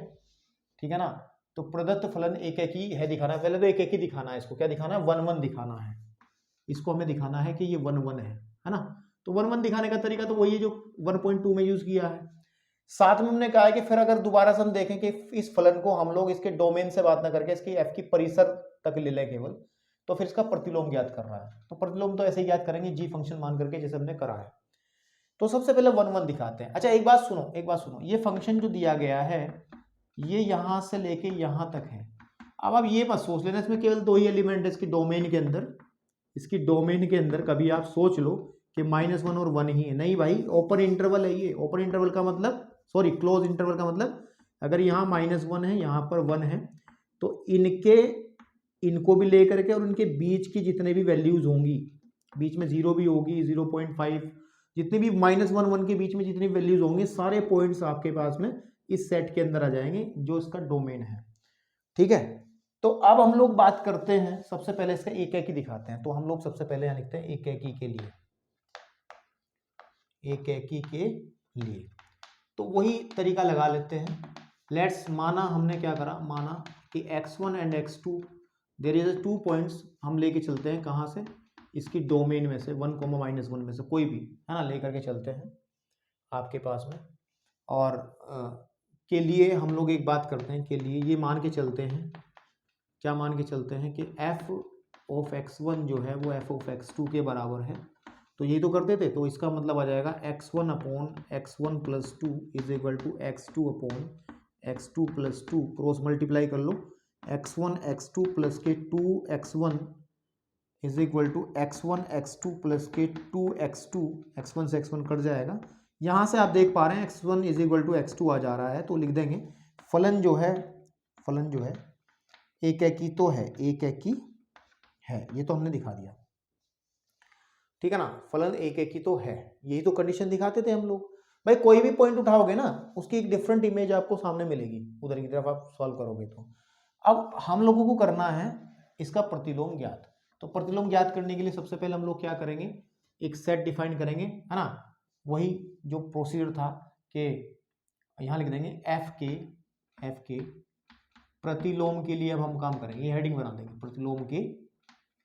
ठीक है ना, तो प्रदत्त फलन एक एक ही है दिखाना है, पहले तो एक एक ही दिखाना है, इसको क्या दिखाना है, 1 1 दिखाना है, इसको हमें दिखाना है कि ये 1 1 है ना। तो 1 1 दिखाने का तरीका तो वही है जो 1.2 में यूज किया है। साथ में हमने कहा है कि फिर अगर दोबारा से हम देखें कि इस फलन को हम लोग इसके डोमेन से बात ना करके इसकी एफ की परिसर तक ले लें केवल, तो फिर इसका प्रतिलोम ज्ञात कर रहा है, तो प्रतिलोम तो ऐसे ही ज्ञात करेंगे जी फंक्शन मान करके जैसे हमने करा है। तो सबसे पहले 1 1 दिखाते हैं। अच्छा एक बात सुनो, ये फंक्शन जो दिया गया है ये यहां से लेके यहां तक है। अब आप ये मत सोच लेना इसमें केवल 2 ही एलिमेंट है इसकी डोमेन के अंदर, इसकी डोमेन के अंदर कभी आप सोच लो कि -1 और 1 ही है, नहीं भाई, ओपन इंटरवल है ये। ओपन इंटरवल का मतलब, सॉरी क्लोज इंटरवल का मतलब, अगर यहाँ -1 है यहाँ पर 1 है, तो इनको भी लेकर के और उनके बीच की जितने भी वैल्यूज होंगी, बीच में 0 भी होगी, 0.5, जितने भी -1 1 के बीच में जितनी वैल्यूज होंगी, सारे पॉइंट्स आपके पास में इस सेट के अंदर आ जाएंगे जो इसका डोमेन है। ठीक है, तो अब हम लोग बात करते हैं, सबसे पहले इसका एक एक ही दिखाते हैं। तो हम लोग सबसे पहले यहाँ लिखते हैं एक एक ही के लिए, एक एक ही के लिए, तो वही तरीका लगा लेते हैं। लेट्स, माना हमने क्या करा, माना कि x1 and x2 there is 2 points, हम लेके चलते हैं कहाँ से, इसकी डोमेन में से 1, -1 में से कोई भी है ना, लेकर के चलते हैं आपके पास में। और के लिए हम लोग एक बात करते हैं, के लिए ये मान के चलते हैं, क्या मान के चलते हैं कि f ऑफ x1 जो है वो f ऑफ x2 के बराबर है। तो यही तो करते थे, तो इसका मतलब आ जाएगा x1 upon x1 plus 2 is equal to x2 upon x2 plus 2, cross multiply कर लो, x1 x2 प्लस के 2x1 is equal to x1 x2 plus के 2x2, x1 से x1 कट जाएगा। यहाँ से आप देख पा रहे हैं x1 is equal to x2 आ जा रहा है, तो लिख देंगे फलन जो है एक एक ही तो है, एक एक ही है, ये तो हमने दिखा दिया। ठीक है ना, फलन एक एक ही तो है, यही तो कंडीशन दिखाते थे हम लोग। भाई कोई भी पॉइंट उठाओगे ना, उसकी एक डिफरेंट इमेज आपको सामने मिलेगी, उधर की तरफ आप सॉल्व करोगे तो। अब हम लोगों को करना है इसका प्रतिलोम ज्ञात। तो प्रतिलोम ज्ञात करने के लिए सबसे पहले हम लोग क्या करेंगे, एक सेट डिफाइन करेंगे, है ना, वही जो प्रोसीजर था कि यहाँ लिख देंगे एफ के प्रतिलोम के लिए। अब हम काम करेंगे, ये हेडिंग बना देंगे, प्रतिलोम के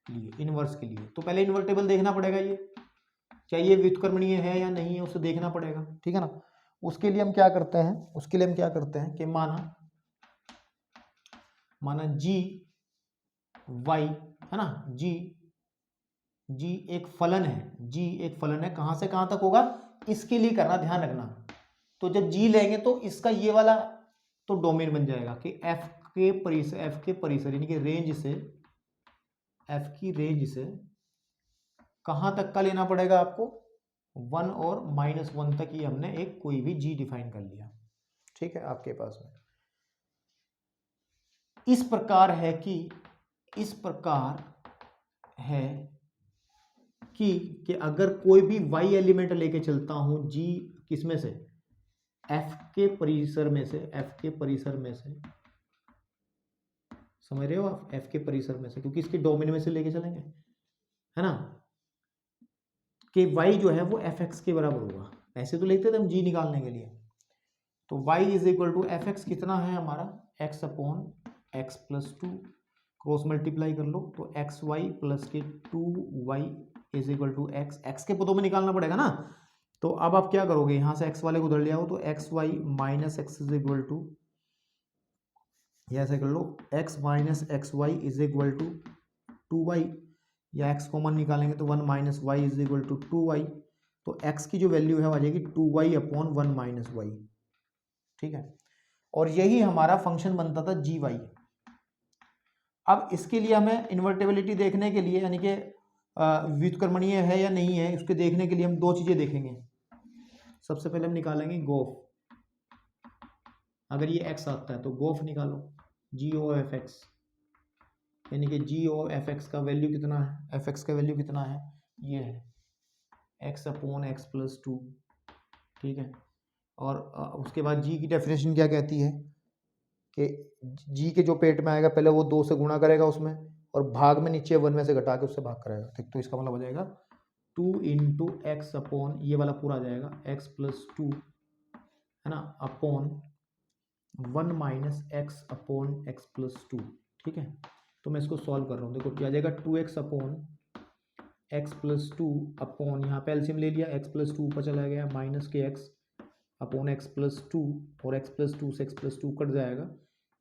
लिए, इनवर्स के लिए। तो पहले इन्वर्टेबल देखना पड़ेगा, ये क्या ये व्युत्क्रमणीय है या नहीं है, उसे देखना पड़ेगा। ठीक है ना, उसके लिए हम क्या करते हैं, कि माना जी वाई है ना, जी एक फलन है, कहां से कहां तक होगा, इसके लिए करना, ध्यान रखना। तो जब जी लेंगे तो इसका ये वाला तो डोमेन बन जाएगा कि एफ के परिसर यानी कि रेंज से, एफ की रेंज से कहां तक का लेना पड़ेगा आपको, 1 और -1 तक ही हमने एक कोई भी जी डिफाइन कर लिया। ठीक है, आपके पास में इस प्रकार है कि अगर कोई भी y एलिमेंट लेके चलता हूं g किसमें से, f के परिसर में से, समझ रहे हो आप, f के परिसर में से, क्योंकि इसके डोमेन में से लेके चलेंगे, है ना, कि y जो है वो fx के बराबर होगा। ऐसे तो लिखते थे हम g निकालने के लिए। तो y is equal to fx कितना है हमारा, x upon x plus 2, cross multiply कर लो, तो एक्स वाई प्लस के 2y is equal to x के पदों में निकालना पड़ेगा ना। तो अब आप क्या करोगे, यहां से x वाले को उधर ले आओ, तो x y minus x is equal to, ऐसे कर लो, x minus x y is equal to 2y, या x कॉमन निकालेंगे तो 1 minus y is equal to 2y। तो x की जो वैल्यू है आ जाएगी 2y अपॉन 1 माइनस वाई। ठीक है, और यही हमारा फंक्शन बनता था जी वाई। अब इसके लिए हमें इन्वर्टेबिलिटी देखने के लिए, यानी कि व्युत्क्रमणीय है या नहीं है, उसके देखने के लिए हम 2 चीजें देखेंगे। सबसे पहले हम निकालेंगे गोफ, अगर ये x आता है तो गोफ निकालो, जी ओ एफ एक्स, यानी कि जी ओ एफ एक्स का वैल्यू कितना है, एफ एक्स का वैल्यू कितना है, ये है x upon x plus two, ठीक है। और उसके बाद जी की डेफिनेशन क्या कहती है कि जी के जो पेट में आएगा पहले वो 2 से गुणा करेगा उसमें, और भाग में नीचे 1 में से घटा के उससे भाग करेगा, ठीक। तो इसका मतलब हो जाएगा 2 इंटू एक्स अपॉन, ये वाला पूरा आ जाएगा x प्लस टू, है ना, upon 1 minus x upon x plus two, ठीक है। तो मैं इसको सॉल्व कर रहा हूँ, देखो क्या आ जाएगा 2x upon x plus two upon, यहाँ पे एलसीएम ले लिया, एक्स प्लस टू ऊपर चला गया, माइनस के x upon x plus two, और एक्स प्लस टू से एक्स प्लस टू कट जाएगा,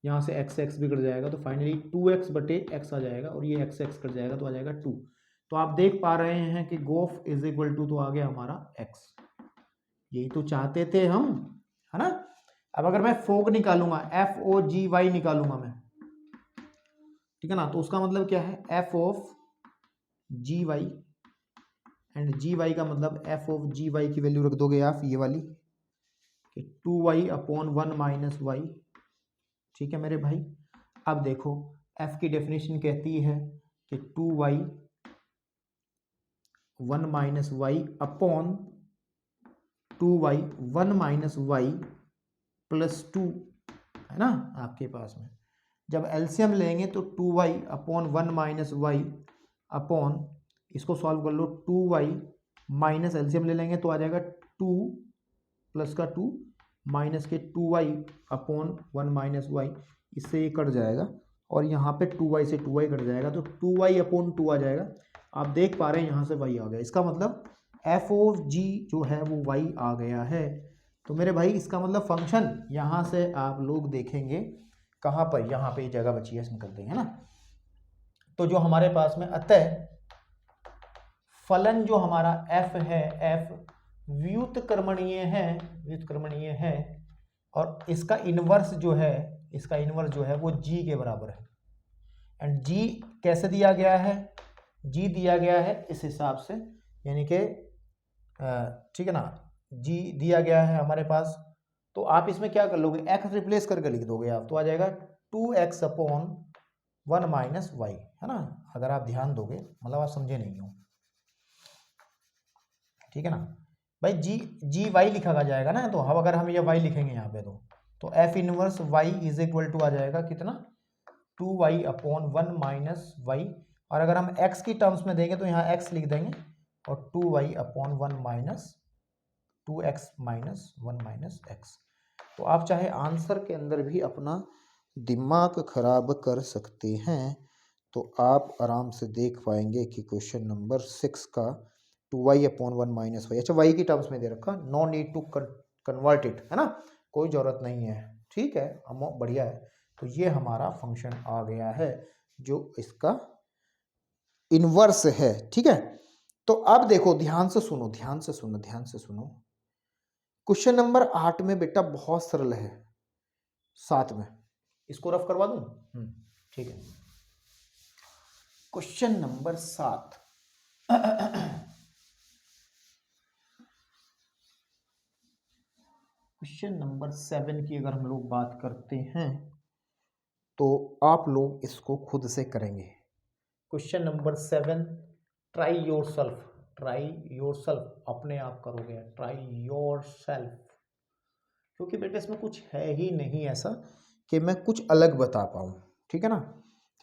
यहाँ से एक्स भी कट जाएगा, तो फाइनली 2x बटे एक्स आ जाएगा, और ये एक्स कट जाएगा तो आ जाएगा 2। तो आप देख पा रहे हैं कि गोफ इज इक्वल टू तो आ गया हमारा x, यही तो चाहते थे हम, है ना। अब अगर मैं फोग निकालूंगा, FOGY निकालूंगा मैं, ठीक है ना, तो उसका मतलब क्या है, f of g y, and g y का मतलब f ऑफ जी वाई की वैल्यू रख दोगे आप ये वाली कि 2y अपॉन 1 माइनस वाई, ठीक है मेरे भाई। अब देखो f की डेफिनेशन कहती है कि 2y 1 minus y upon 2y 1 minus y plus two, है ना आपके पास में। जब एलसीएम लेंगे तो 2y अपॉन 1 माइनस वाई अपॉन, इसको सॉल्व कर लो, 2y माइनस एलसीएम ले लेंगे तो आ जाएगा 2 प्लस का 2 माइनस के 2y अपॉन 1 माइनस वाई, इससे ये कट जाएगा, और यहाँ पे 2y से 2y कट जाएगा, तो 2y अपॉन 2 आ जाएगा। आप देख पा रहे हैं यहाँ से y आ गया, इसका मतलब f ऑफ g जो है वो y आ गया है। तो मेरे भाई इसका मतलब फंक्शन यहाँ से आप लोग देखेंगे कहाँ पर, यहाँ पे जगह बची है, इसमें करते हैं ना। तो जो हमारे पास में अतः फलन जो हमारा f है, f व्युत्क्रमणीय है, व्युत्क्रमणीय है, और इसका इनवर्स जो है, इसका इनवर्स जो है वो g के बराबर है। एंड g कैसे दिया गया है, g दिया गया है इस हिसाब से, यानी कि ठीक है ना, g दिया गया है हमारे पास, तो आप इसमें क्या कर लोगे, x रिप्लेस करके लिख दोगे आप, तो आ जाएगा 2x अपॉन 1 माइनस वाई, है ना। अगर आप ध्यान दोगे, मतलब आप समझे नहीं हो, ठीक है ना भाई, जी वाई लिखा जाएगा ना, तो अब अगर हम ये वाई लिखेंगे यहाँ पे तो F inverse Y is equal to आ जाएगा कितना, 2y अपॉन 1 माइनस वाई, और अगर हम x की टर्म्स में देंगे तो यहाँ x लिख देंगे, और 2y अपॉन 1 minus 2x minus 1 minus x। तो आप चाहे आंसर के अंदर भी अपना दिमाग खराब कर सकते हैं, तो आप आराम से देख पाएंगे कि क्वेश्चन नंबर 6 का 2y अपॉन 1 माइनस वाई, अच्छा y की टर्म्स में दे रखा, no need to convert it, है ना, कोई ज़रूरत नहीं है, ठीक है, हम बढ़िया है। तो ये हमारा फंक्शन आ गया है जो इसका इनवर्स है, ठीक है। तो अब देखो ध्यान से सुनो, ध्यान से सुनो, ध्यान से सुनो, क्वेश्चन नंबर 8 में बेटा बहुत सरल है, 7 में इसको रफ करवा दूं, ठीक है। क्वेश्चन नंबर 7 क्वेश्चन नंबर 7 की अगर हम लोग बात करते हैं तो आप लोग इसको खुद से करेंगे। Question number 7, try yourself, try yourself, अपने आप करोगे, ट्राई योरसेल्फ, क्योंकि बेटा इसमें कुछ है ही नहीं ऐसा कि मैं कुछ अलग बता पाऊँ, ठीक है ना,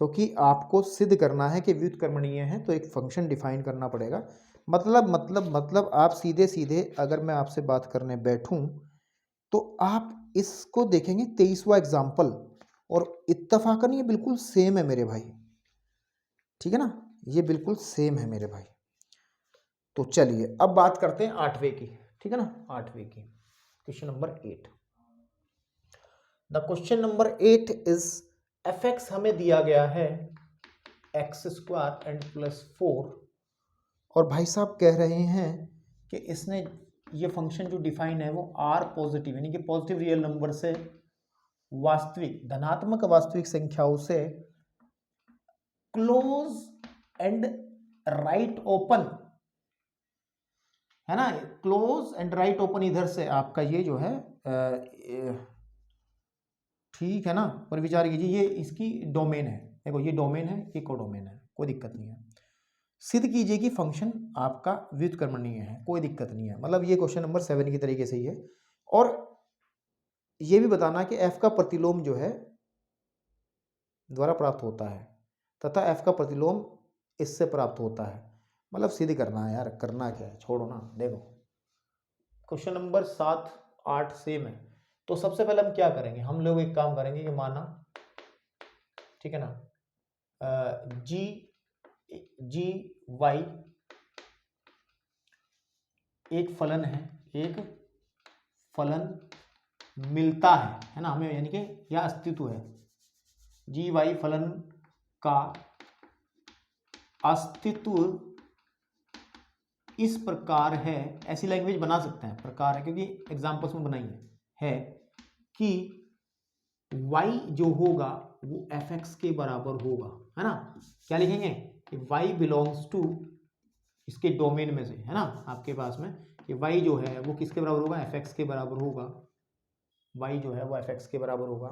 क्योंकि आपको सिद्ध करना है कि व्युत्क्रमणीय है, तो एक फंक्शन डिफाइन करना पड़ेगा। मतलब आप सीधे सीधे अगर मैं आपसे बात करने बैठूं तो आप इसको देखेंगे 23वां एग्जाम्पल, और इत्तफाकन ये बिल्कुल सेम है मेरे भाई, ठीक है ना, ये बिल्कुल सेम है मेरे भाई। तो चलिए अब बात करते हैं 8वें की, ठीक है ना, 8वें की, question number 8। The question number 8 is F x हमें दिया गया है एक्स स्क्वायर एंड प्लस 4, और भाई साहब कह रहे हैं कि इसने ये फंक्शन जो डिफाइन है वो आर पॉजिटिव, यानी कि पॉजिटिव रियल नंबर से वास्तविक धनात्मक वास्तविक संख्याओं से क्लोज एंड राइट ओपन, है ना, क्लोज एंड राइट ओपन, इधर से आपका ये जो है ठीक है ना, पर विचार कीजिए, ये इसकी डोमेन है, देखो ये डोमेन है, ये कोडोमेन है, कोई दिक्कत नहीं है। सिद्ध कीजिए कि फंक्शन आपका व्युत्क्रमणीय है, कोई दिक्कत नहीं है, मतलब ये क्वेश्चन नंबर 7 की तरीके से ही है। और ये भी बताना कि f का प्रतिलोम जो है द्वारा प्राप्त होता है तथा f का प्रतिलोम इससे प्राप्त होता है, मतलब सिद्ध करना है यार, करना क्या है, छोड़ो ना। देखो क्वेश्चन नंबर 7, 8 सेम है, तो सबसे पहले हम क्या करेंगे, हम लोग एक काम करेंगे कि माना, ठीक है ना, जी वाई एक फलन है, एक फलन मिलता है ना हमें, यानी कि यह अस्तित्व है, जी वाई फलन का अस्तित्व इस प्रकार है, ऐसी लैंग्वेज बना सकते हैं, प्रकार है क्योंकि एग्जांपल्स में बनाई है कि y जो होगा वो fx के बराबर होगा, है ना। क्या लिखेंगे कि y बिलोंग्स टू, इसके डोमेन में से, है ना, आपके पास में कि y जो है वो किसके बराबर होगा, fx के बराबर होगा, y जो है वो fx के बराबर होगा।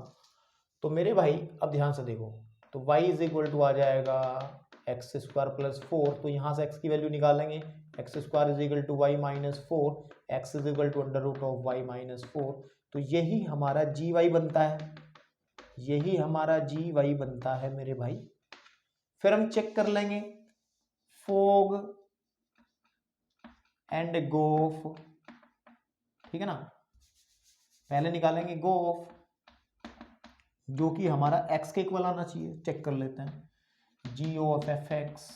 तो मेरे भाई अब ध्यान से देखो, तो y इज इक्वल टू आ जाएगा एक्स स्क्वायर प्लस 4, तो यहाँ से x की वैल्यू निकालेंगे, x square is equal to y minus 4, x is equal to under root of y minus 4, तो यही हमारा जी वाई बनता है, यही हमारा जी वाई बनता है मेरे भाई। फिर हम चेक कर लेंगे फोग एंड गोफ, ठीक है ना, पहले निकालेंगे गोफ जो कि हमारा x के इक्वल आना चाहिए, चेक कर लेते हैं, G O of F x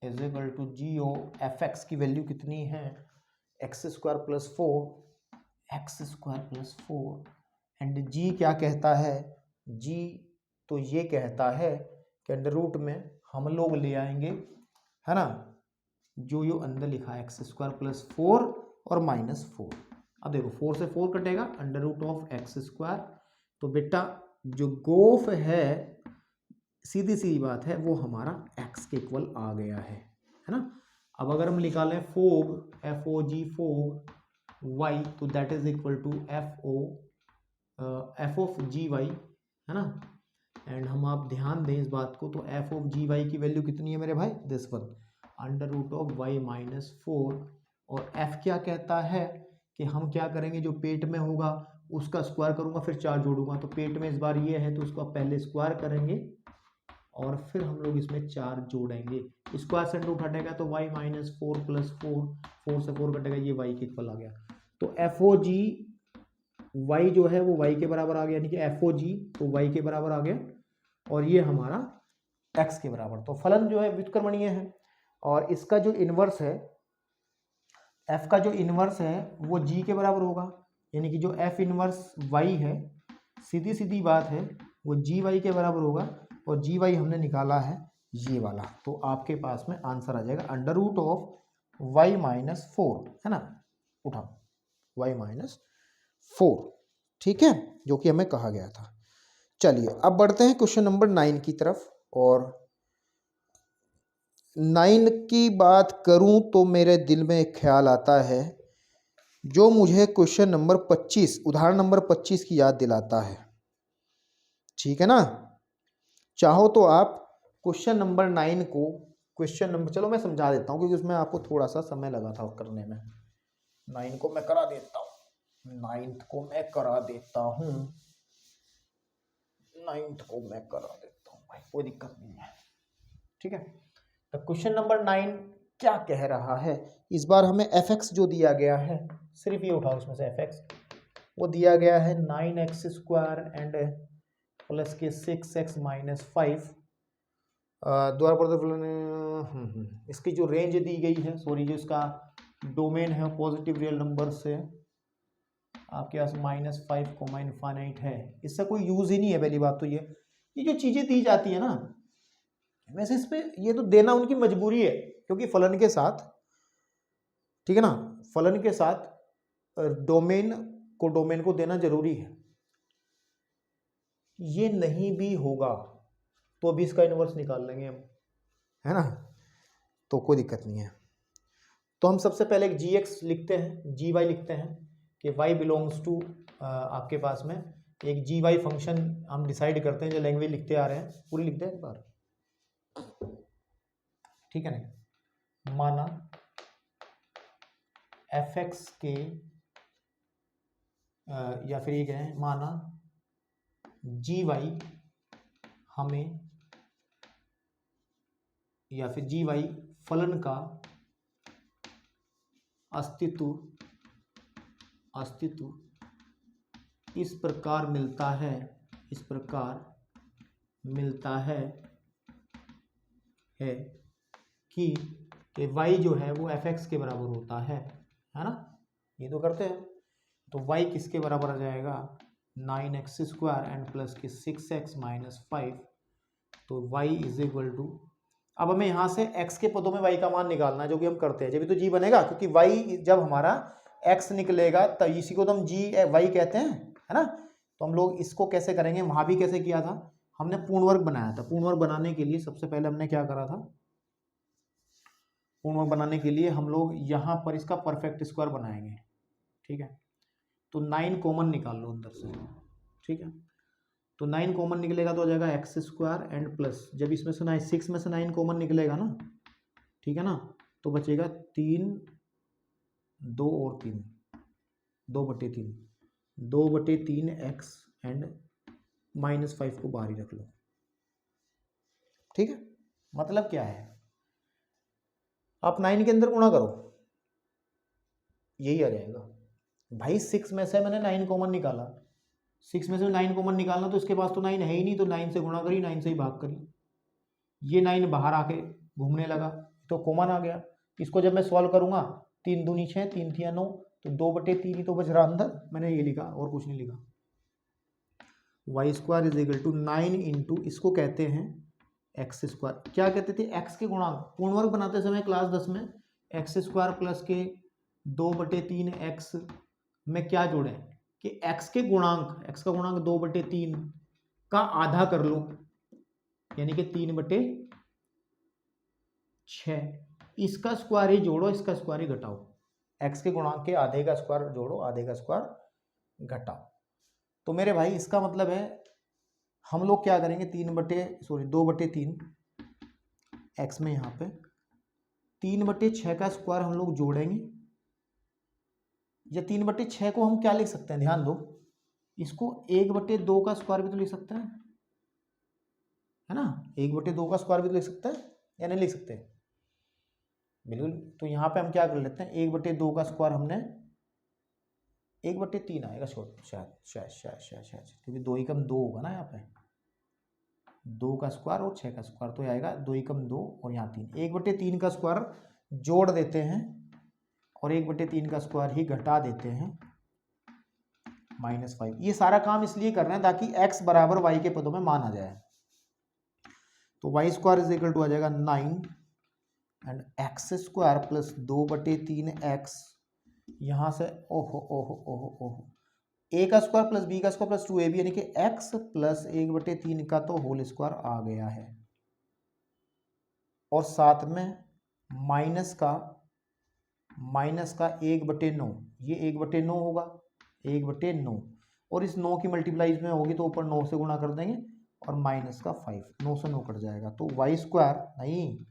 is equal to ji O F x की वैल्यू कितनी है, X square plus 4, X square plus 4, and G क्या कहता है, जी तो ये कहता है कि अंडर रूट में हम लोग ले आएंगे, है ना, जो यो अंदर लिखा है एक्स स्क्वायर प्लस 4 और माइनस 4। अब देखो 4 से 4 कटेगा, under root of x square, तो बेटा जो गोफ है सीधी सी बात है वो हमारा x के इक्वल आ गया है ना। अब अगर हम निकालें फोग, एफ ओ जी फोग y, तो that is equal to f of g y, है ना, एंड हम आप ध्यान दें इस बात को, तो एफ ऑफ जी वाई की वैल्यू कितनी है मेरे भाई, this one under root of y minus 4, और f क्या कहता है कि हम क्या करेंगे, जो पेट में होगा उसका स्क्वायर करूंगा फिर 4 जोड़ूंगा, तो पेट में इस बार ये है तो उसको पहले स्क्वायर करेंगे और फिर हम लोग इसमें 4 जोड़ेंगे, स्क्वायर से रूट हटेगा तो y माइनस 4 प्लस 4, 4 से 4 कटेगा, ये y के इक्वल आ गया, तो एफ ओ जी y जो है वो y के बराबर आ गया, यानी कि एफ ओ जी तो y के बराबर आ गया, और ये हमारा x के बराबर, तो फलन जो है व्युत्क्रमणीय है, और इसका जो इनवर्स है, f का जो इनवर्स है वो g के बराबर होगा, यानी कि जो f इनवर्स y है, सीधी सीधी बात है वो जी वाई के बराबर होगा, और जी वाई हमने निकाला है ये वाला, तो आपके पास में आंसर आ जाएगा under root of y minus 4, है ना, उठाओ वाई माइनस 4, ठीक है, जो कि हमें कहा गया था। चलिए अब बढ़ते हैं क्वेश्चन नंबर 9 की तरफ, और 9 की बात करूं तो मेरे दिल में एक ख्याल आता है जो मुझे क्वेश्चन नंबर 25, उदाहरण नंबर 25 की याद दिलाता है, ठीक है ना। चाहो तो आप क्वेश्चन नंबर 9 को, क्वेश्चन नंबर, चलो मैं समझा देता हूँ क्योंकि उसमें आपको थोड़ा सा समय लगा था करने में, 9 को मैं करा देता हूँ, 9th को मैं करा देता हूँ, 9th को मैं करा देता हूँ भाई, कोई दिक्कत नहीं है, ठीक है। तो क्वेश्चन नंबर 9 क्या कह रहा है, इस बार हमें एफ एक्स जो दिया गया है, सिर्फ ये उठाओ इसमें से एफ एक्स, वो दिया गया है 9x स्क्वायर एंड प्लस के 6x माइनस 5 द्वारा प्रदत्त, इसकी जो रेंज दी गई है, सॉरी जो इसका डोमेन है पॉजिटिव रियल नंबर से आपके पास -5 को इनफाइनाइट है, इससे कोई यूज ही नहीं है। पहली बात तो ये जो चीजें दी जाती है ना, वैसे इस पे ये तो देना उनकी मजबूरी है, क्योंकि फलन के साथ, ठीक है ना, फलन के साथ डोमेन को देना जरूरी है, ये नहीं भी होगा तो अभी इसका इनवर्स निकाल लेंगे हम, है ना, तो कोई दिक्कत नहीं है। तो हम सबसे पहले एक जी एक्स लिखते हैं, जी वाई लिखते हैं कि y बिलोंग्स टू आपके पास में एक जी वाई फंक्शन हम डिसाइड करते हैं, जो लैंग्वेज लिखते आ रहे हैं पूरी लिखते हैं एक बार, ठीक है ना। माना एफ एक्स के या फिर ये कहें माना जी वाई हमें या फिर जी वाई फलन का अस्तित्व इस प्रकार मिलता है, कि y जो है वो एफ एक्स के बराबर होता है ना। ये तो करते हैं। तो y किसके बराबर आ जाएगा 9x² एंड प्लस के 6x - 5। तो y इज इक्वल टू, अब हमें यहाँ से x के पदों में y का मान निकालना है, जो कि हम करते हैं, जब तो g बनेगा, क्योंकि y जब हमारा x निकलेगा तब इसी को तो हम g y कहते हैं, है ना। तो हम लोग इसको कैसे करेंगे, वहां भी कैसे किया था, हमने पूर्ण वर्ग बनाया था। पूर्ण वर्ग बनाने के लिए सबसे पहले हमने क्या करा था, पूर्ण वर्ग बनाने के लिए हम लोग यहाँ पर इसका परफेक्ट स्क्वायर बनाएंगे, ठीक है। तो 9 कॉमन निकाल लो अंदर से, ठीक है। तो 9 कॉमन निकलेगा तो हो जाएगा x² एंड प्लस, जब इसमें से 6 में से 9 कॉमन निकलेगा ना, ठीक है ना, तो बचेगा 3 2 और 3 2/3 2/3 x एंड -5 को बाहर ही रख लो, ठीक है। मतलब क्या है, आप 9 के अंदर गुणा करो, यही आ जाएगा भाई। 6 में से मैंने 9 कॉमन निकाला, 6 में से 9 कॉमन निकालना, तो इसके पास तो 9 है ही नहीं, तो 9 से गुणा करी, 9 से ही भाग करी, ये 9 बाहर आके घूमने लगा तो कॉमन आ गया। इसको जब मैं सॉल्व करूंगा 3 दूनी 6 3 थिया 9, तो 2/3 ही तो बच रहा अंदर, मैंने ये लिखा और कुछ नहीं लिखा। y² is equal to 9 into, इसको कहते हैं x²। क्या कहते थे, x के गुणांक। पूर्ण वर्ग बनाते समय क्लास 10 में x² प्लस के 2/3 x में क्या जोड़ें कि x के गुणांक, x का गुणांक 2/3 का आधा कर लो, यानी कि 3/6। इसका स्क्वायर ही जोड़ो, इसका स्क्वायर ही घटाओ। x के गुणांक के आधे का स्क्वायर जोड़ो, आधे का स्क्वायर घटाओ। तो मेरे भाई इसका मतलब है हम लोग क्या करेंगे, 2/3 x में यहाँ पे 3/6 का स्क्वायर हम लोग जोड़ेंगे, या 3/6 को हम क्या लिख सकते हैं, ध्यान दो, इसको 1/2 का स्क्वायर भी तो लिख सकते हैं, है ना। 1/2 का स्क्वायर भी तो लिख सकते हैं, या नहीं लिख सकते, बिल्कुल। तो यहाँ पे हम क्या कर लेते हैं, 1/2 का स्क्वायर हमने 1/3 आएगा शायद, क्योंकि 2 ही कम 2 होगा ना, यहाँ पे 2 का स्क्वायर और 6 का स्क्वायर, तो आएगा 2 ही कम 2 और यहाँ 3, 1/3 का स्क्वायर जोड़ देते हैं और 1/3 का स्क्वायर ही घटा देते हैं, -5। ये सारा काम इसलिए कर रहे हैं ताकि x बराबर y के पदों में मान आ जाए। तो y² इज इक्वल टू आ जाएगा 9 एंड x² प्लस 2/3 x, यहाँ से ओहो ओहो ओहो ओहो, a का स्क्वायर प्लस b का स्क्वायर प्लस 2ab, यानी कि x प्लस 1/3 का तो होल स्क्वायर आ गया है, और साथ में माइनस का 1/9, ये 1/9 होगा, 1/9, और इस 9 की मल्टीप्लाई में होगी तो ऊपर 9 से गुणा कर देंगे, और माइनस का 5, 9 से 9 कट जाएगा, तो y² नहीं,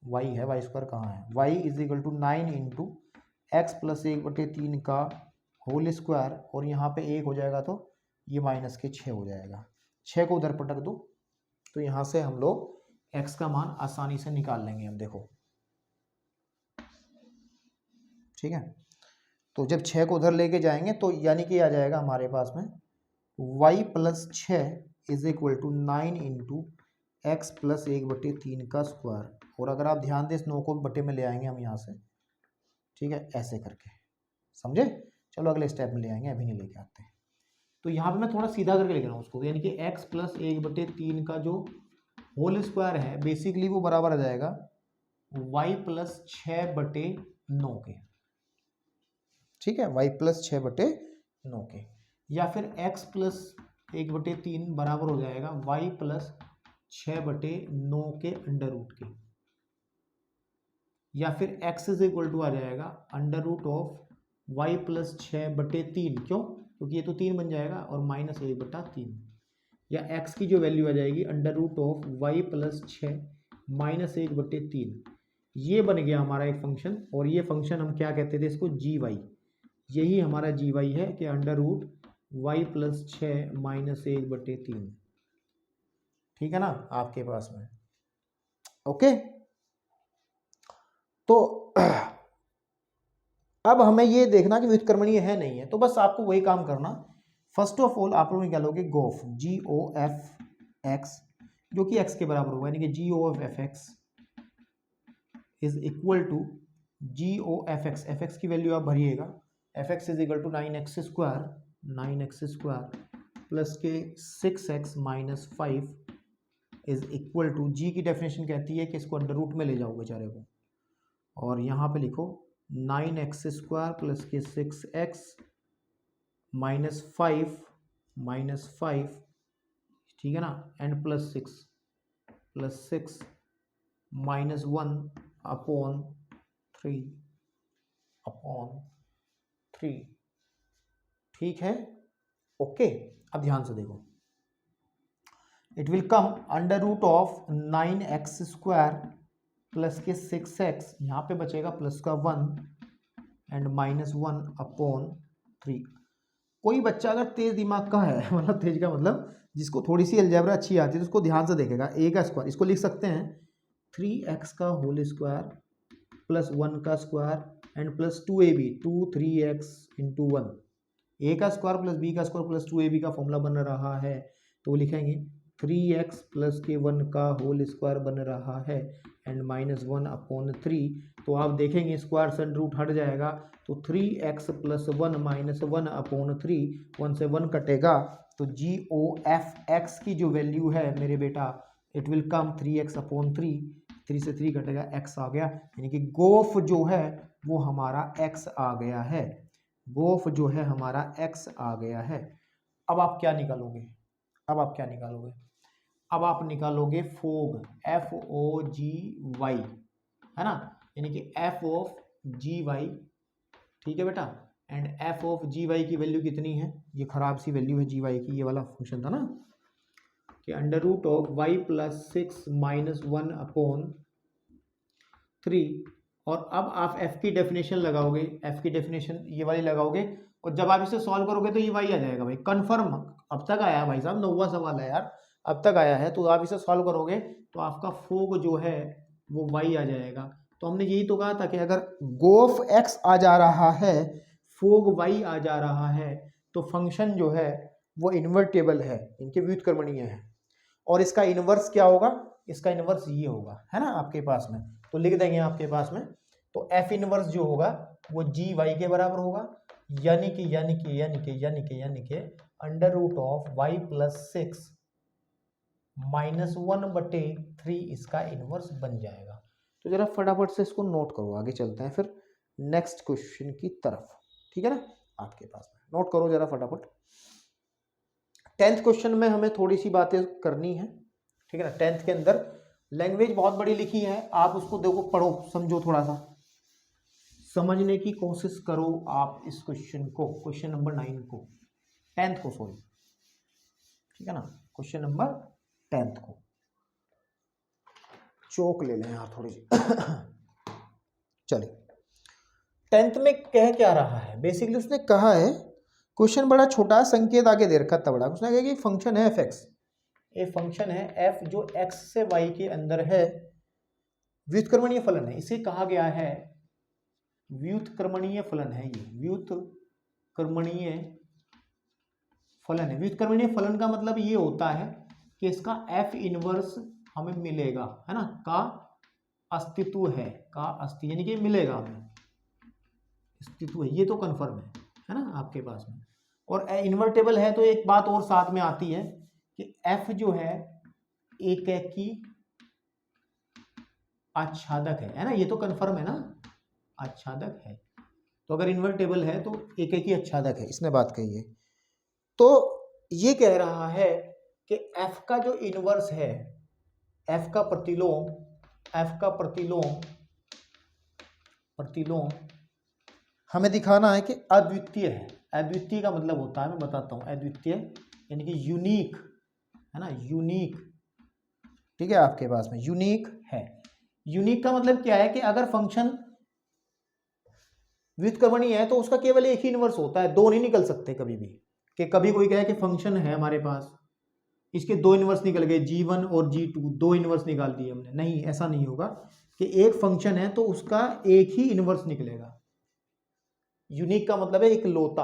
y है, y² कहाँ है, y is equal to 9 into x plus 1/3 का होल स्क्वायर, और यहाँ पे 1 हो जाएगा तो ये -6 हो जाएगा, 6 को उधर पटक दो, तो यहाँ से हम लोग x का मान आसानी से निकाल लेंगे हम, देखो, ठीक है। तो जब 6 को उधर लेके जाएंगे तो यानी कि आ जाएगा हमारे पास में y plus 6 is equal to 9 into x plus 1/3 का स्क्वायर, और अगर आप ध्यान दें इस 9 को बटे में ले आएंगे हम यहाँ से, ठीक है, ऐसे करके, समझे। चलो अगले स्टेप में ले आएंगे, अभी नहीं लेके आते। तो यहाँ पे मैं थोड़ा सीधा करके लिख रहा हूँ उसको, यानी कि x प्लस 1/3 का जो होल स्क्वायर है बेसिकली वो बराबर आ जाएगा y प्लस 6/9 के, ठीक है, y प्लस 6/9 के, या फिर x प्लस 1/3 बराबर हो जाएगा y प्लस 6/9 के अंडर रूट के, या फिर x इज इक्वल टू आ जाएगा under root of y plus 6/3, क्यों, क्योंकि ये तो 3 बन जाएगा, और -1/3, या x की जो वैल्यू आ जाएगी √y + 6 -1/3। ये बन गया हमारा एक फंक्शन, और ये फंक्शन हम क्या कहते थे इसको, gy। यही हमारा gy है कि √y + 6 -1/3। ठीक है ना आपके पास में। ओके, तो अब हमें ये देखना कि व्युत्क्रमणीय है नहीं है, तो बस आपको वही काम करना। फर्स्ट ऑफ ऑल आप लोग क्या लोगे, गोफ GOF(x), जो कि x के बराबर होगा, यानी कि GOF(f(x) is equal to GOF(x), fx की वैल्यू आप भरिएगा, fx is equal to 9x² plus के 6x - 5 इज इक्वल टू, जी की डेफिनेशन कहती है कि इसको अंडर रूट में ले जाओ बेचारे को, और यहाँ पे लिखो 9x² प्लस के 6x - 5 ठीक है ना, एंड प्लस 6 -1/3 ठीक है। ओके, अब ध्यान से देखो, it will come √9x² plus के 6x, यहाँ पे बचेगा प्लस का 1 एंड -1/3। कोई बच्चा अगर तेज दिमाग का है, मतलब तेज का मतलब जिसको थोड़ी सी अलजेब्रा अच्छी आती है, तो उसको ध्यान से देखेगा। a का स्क्वायर, इसको लिख सकते हैं 3x का होल स्क्वायर प्लस 1 का square and plus 2ab 3x × 1। a का स्क्वायर प्लस b का स्क्वायर प्लस 2ab का फॉर्मूला बन रहा है, तो वो लिखेंगे 3x प्लस के 1 का होल स्क्वायर बन रहा है एंड -1/3। तो आप देखेंगे स्क्वायर से रूट हट जाएगा, तो 3x प्लस 1 -1/3, 1 से 1 कटेगा, तो GOF(x) की जो वैल्यू है मेरे बेटा, इट विल कम 3x/3, 3 से 3 कटेगा, x आ गया, यानी कि गोफ जो है वो हमारा x आ गया है, गोफ जो है हमारा x आ गया है। अब आप क्या निकालोगे, अब आप निकालोगे फोग, FOGY, है ना, यानी कि f(gy), ठीक है बेटा, एंड f(gy) की वैल्यू कितनी है, ये खराब सी वैल्यू है gy की, ये वाला फंक्शन था ना, कि √y + 6 - 1/3। और अब आप f की डेफिनेशन लगाओगे, f की डेफिनेशन ये वाली लगाओगे, और जब आप इसे सॉल्व करोगे तो ये y आ जाएगा भाई, कंफर्म। अब तक आया है भाई साहब, 9वां सवाल है यार, अब तक आया है, तो आप इसे सॉल्व करोगे तो आपका फोग जो है वो y आ जाएगा। तो हमने यही तो कहा था कि अगर गोफ x आ जा रहा है, फोग y आ जा रहा है, तो फंक्शन जो है वो इन्वर्टेबल है, इनके व्युत्क्रमणीय है। और इसका इनवर्स क्या होगा, इसका इनवर्स ये होगा, है ना आपके पास में, तो लिख देंगे आपके पास में, तो f इनवर्स जो होगा वो GY के बराबर होगा, यानी कि √y + 6 -1/3 इसका इनवर्स बन जाएगा। तो जरा फटाफट से इसको नोट करो, आगे चलते हैं फिर नेक्स्ट क्वेश्चन की तरफ, ठीक है ना आपके पास में, नोट करो जरा फटाफट। 10th क्वेश्चन में हमें थोड़ी सी बातें करनी है, ठीक है ना। 10th के अंदर लैंग्वेज बहुत बड़ी लिखी है, आप उसको देखो, पढ़ो, समझो, थोड़ा सा समझने की कोशिश करो आप इस क्वेश्चन को, क्वेश्चन नंबर 9 को, 10th को, सॉरी, ठीक है ना, क्वेश्चन नंबर 10th को। चौक ले लें यार थोड़ी सी चलिए, 10th में कह क्या रहा है, बेसिकली उसने कहा है, क्वेश्चन बड़ा छोटा, संकेत आगे दे रखा था बड़ा, उसने कहा कि फंक्शन है f(x), ये फंक्शन है f जो x से y के अंदर है, व्युत्क्रमणीय फलन है, इसे कहा गया है व्युत्क्रमणीय फलन है, ये व्युत्क्रमणीय फलन है। व्युत्क्रमणीय फलन का मतलब ये होता है कि इसका f इनवर्स हमें मिलेगा, है ना, का अस्तित्व है, का अस्तित्व, यानी कि मिलेगा हमें, अस्तित्व है, ये तो कंफर्म है ना आपके पास में। और इन्वर्टेबल है तो एक बात और साथ में आती है कि f जो है एकैकी आच्छादक है ना, ये तो कंफर्म है ना, आच्छादक है, तो अगर इन्वर्टेबल है तो एकैकी आच्छादक है, इसने बात कही है। तो ये कह रहा है कि f का जो इनवर्स है, f का प्रतिलोम हमें दिखाना है कि अद्वितीय है, अद्वितीय का मतलब होता है, मैं बताता हूँ, अद्वितीय यानी कि यूनिक, है ना, यूनिक, ठीक है, आपके पास में यूनिक है। यूनिक का मतलब क्या है कि अगर फंक्शन व्युत्क्रमणीय है तो उसका केवल एक ही इनवर्स होता है, दो नहीं निकल सकते कभी भी। कि कभी कोई कहे कि फंक्शन है हमारे पास, इसके दो इनवर्स निकल गए, G1 और G2, दो इनवर्स निकाल दिए हमने, नहीं, ऐसा नहीं होगा कि एक फंक्शन है तो उसका एक ही इनवर्स निकलेगा। यूनिक का मतलब है एक लौता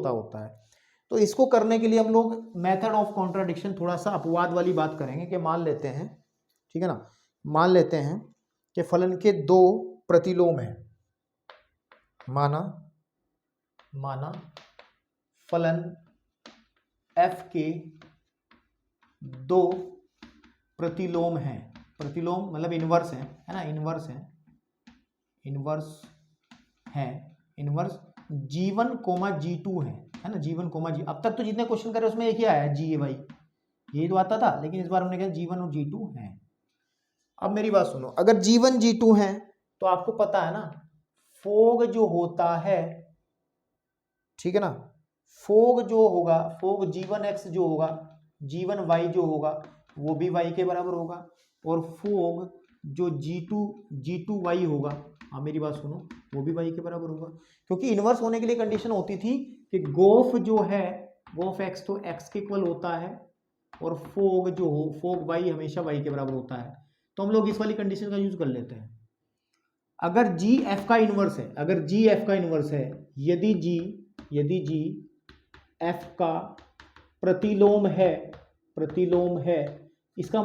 होता है। तो इसको करने के लिए हम लोग मेथड ऑफ कॉन्ट्राडिक्शन, थोड़ा सा अपवाद वाली बात करेंगे कि मान लेते हैं, ठीक है ना, मान लेते हैं कि फलन के दो प्रतिलोम हैं, माना फलन f के दो प्रतिलोम हैं, प्रतिलोम मतलब इनवर्स है ना, इनवर्स G1, G2 है ना, G1, G। अब तक तो जितने क्वेश्चन करे उसमें एक ही आया है, GAY, यही तो आता था, लेकिन इस बार हमने कहा G1 और G2 हैं। अब मेरी बात सुनो, अगर G1 G2 है तो आपको पता है ना, फोग जो होता है, ठीक है ना, फोग जो होगा, फोग G1x जो होगा, G1y जो होगा वो भी y के बराबर होगा, और फोग जो G2y होगा, हाँ मेरी बात सुनो, वो भी y के बराबर होगा। क्योंकि इनवर्स होने के लिए कंडीशन होती थी कि गोफ जो है, गोफ x तो x के इक्वल होता है, और फोग जो हो, फोग y हमेशा y के बराबर होता है। तो हम लोग इस वाली कंडीशन का यूज कर लेते हैं। अगर g f का इनवर्स है, अगर g f का इनवर्स है, यदि g f का प्रतिलोम है, इसका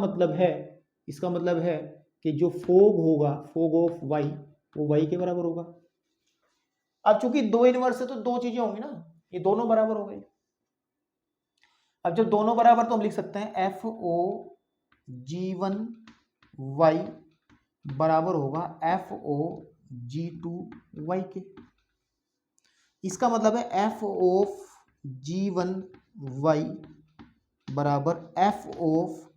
मतलब है कि जो फोग होगा, फोग ऑफ y, वो y के बराबर होगा। अब चूंकि दो इनवर्स है तो दो चीजें होंगी ना, ये दोनों बराबर हो गई। अब जब दोनों बराबर तो हम लिख सकते हैं FO G1y बराबर होगा FO G2y के। इसका मतलब है f ऑफ G1y बराबर f ऑफ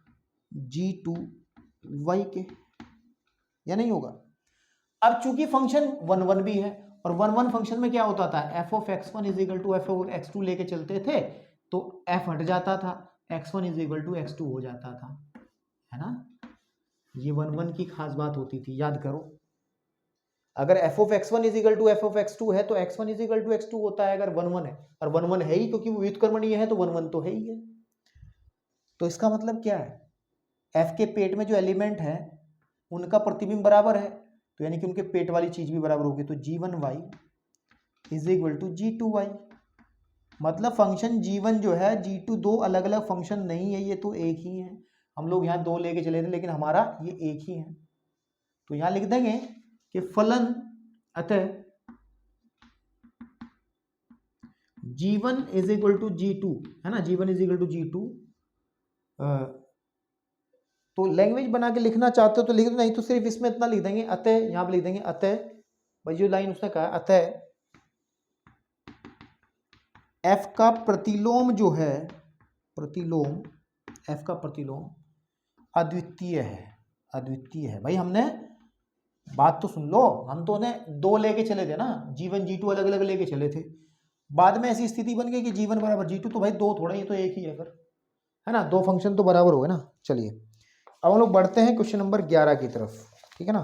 G2y के, या नहीं होगा? अब चूंकि फंक्शन 1 1 भी है, और 1 1 फंक्शन में क्या होता था, f of x1 is equal to f of x2 लेके चलते थे, तो f हट जाता था, x1 is equal to x2 हो जाता था, है ना। ये 1 1 की खास बात होती थी, याद करो। अगर f of x1 is equal to f of x2 है तो x1 is equal to x2 होता है, अगर 1 1 है, और 1 1 है ही क्योंकि वो व्युत्क्रमणीय है, तो 1 1 तो है ही है। तो इसका मतलब क्या है, f के पेट में जो एलिमेंट है उनका प्रतिबिंब बराबर है, तो यानी कि उनके पेट वाली चीज भी बराबर होगी, तो G1y is equal to G2y। मतलब फंक्शन G1 जो है, G2 दो अलग अलग फंक्शन नहीं है, ये तो एक ही है। हम लोग यहाँ दो लेके चले थे, लेकिन हमारा ये एक ही है। तो यहाँ लिख देंगे कि फलन अतः G1 is equal to G2, है ना, G1 is equal to G2। तो लैंग्वेज बना के लिखना चाहते हो तो लिख दो, नहीं तो सिर्फ इसमें इतना लिख देंगे, अतः, यहाँ पे लिख देंगे अतः, भाई जो लाइन उसने कहा, अतः f का प्रतिलोम जो है, प्रतिलोम, f का प्रतिलोम अद्वितीय है। भाई हमने बात तो सुन लो, हम तो ने दो लेके चले थे ना, G1 G2 अलग अलग लेके चले थे, बाद में ऐसी स्थिति बन गई कि G1 बराबर G2, तो भाई दो थोड़ा, ये तो एक ही है फिर, है ना, दो फंक्शन तो बराबर हो गए ना। चलिए अब हम लोग बढ़ते हैं क्वेश्चन नंबर 11 की तरफ, ठीक है ना,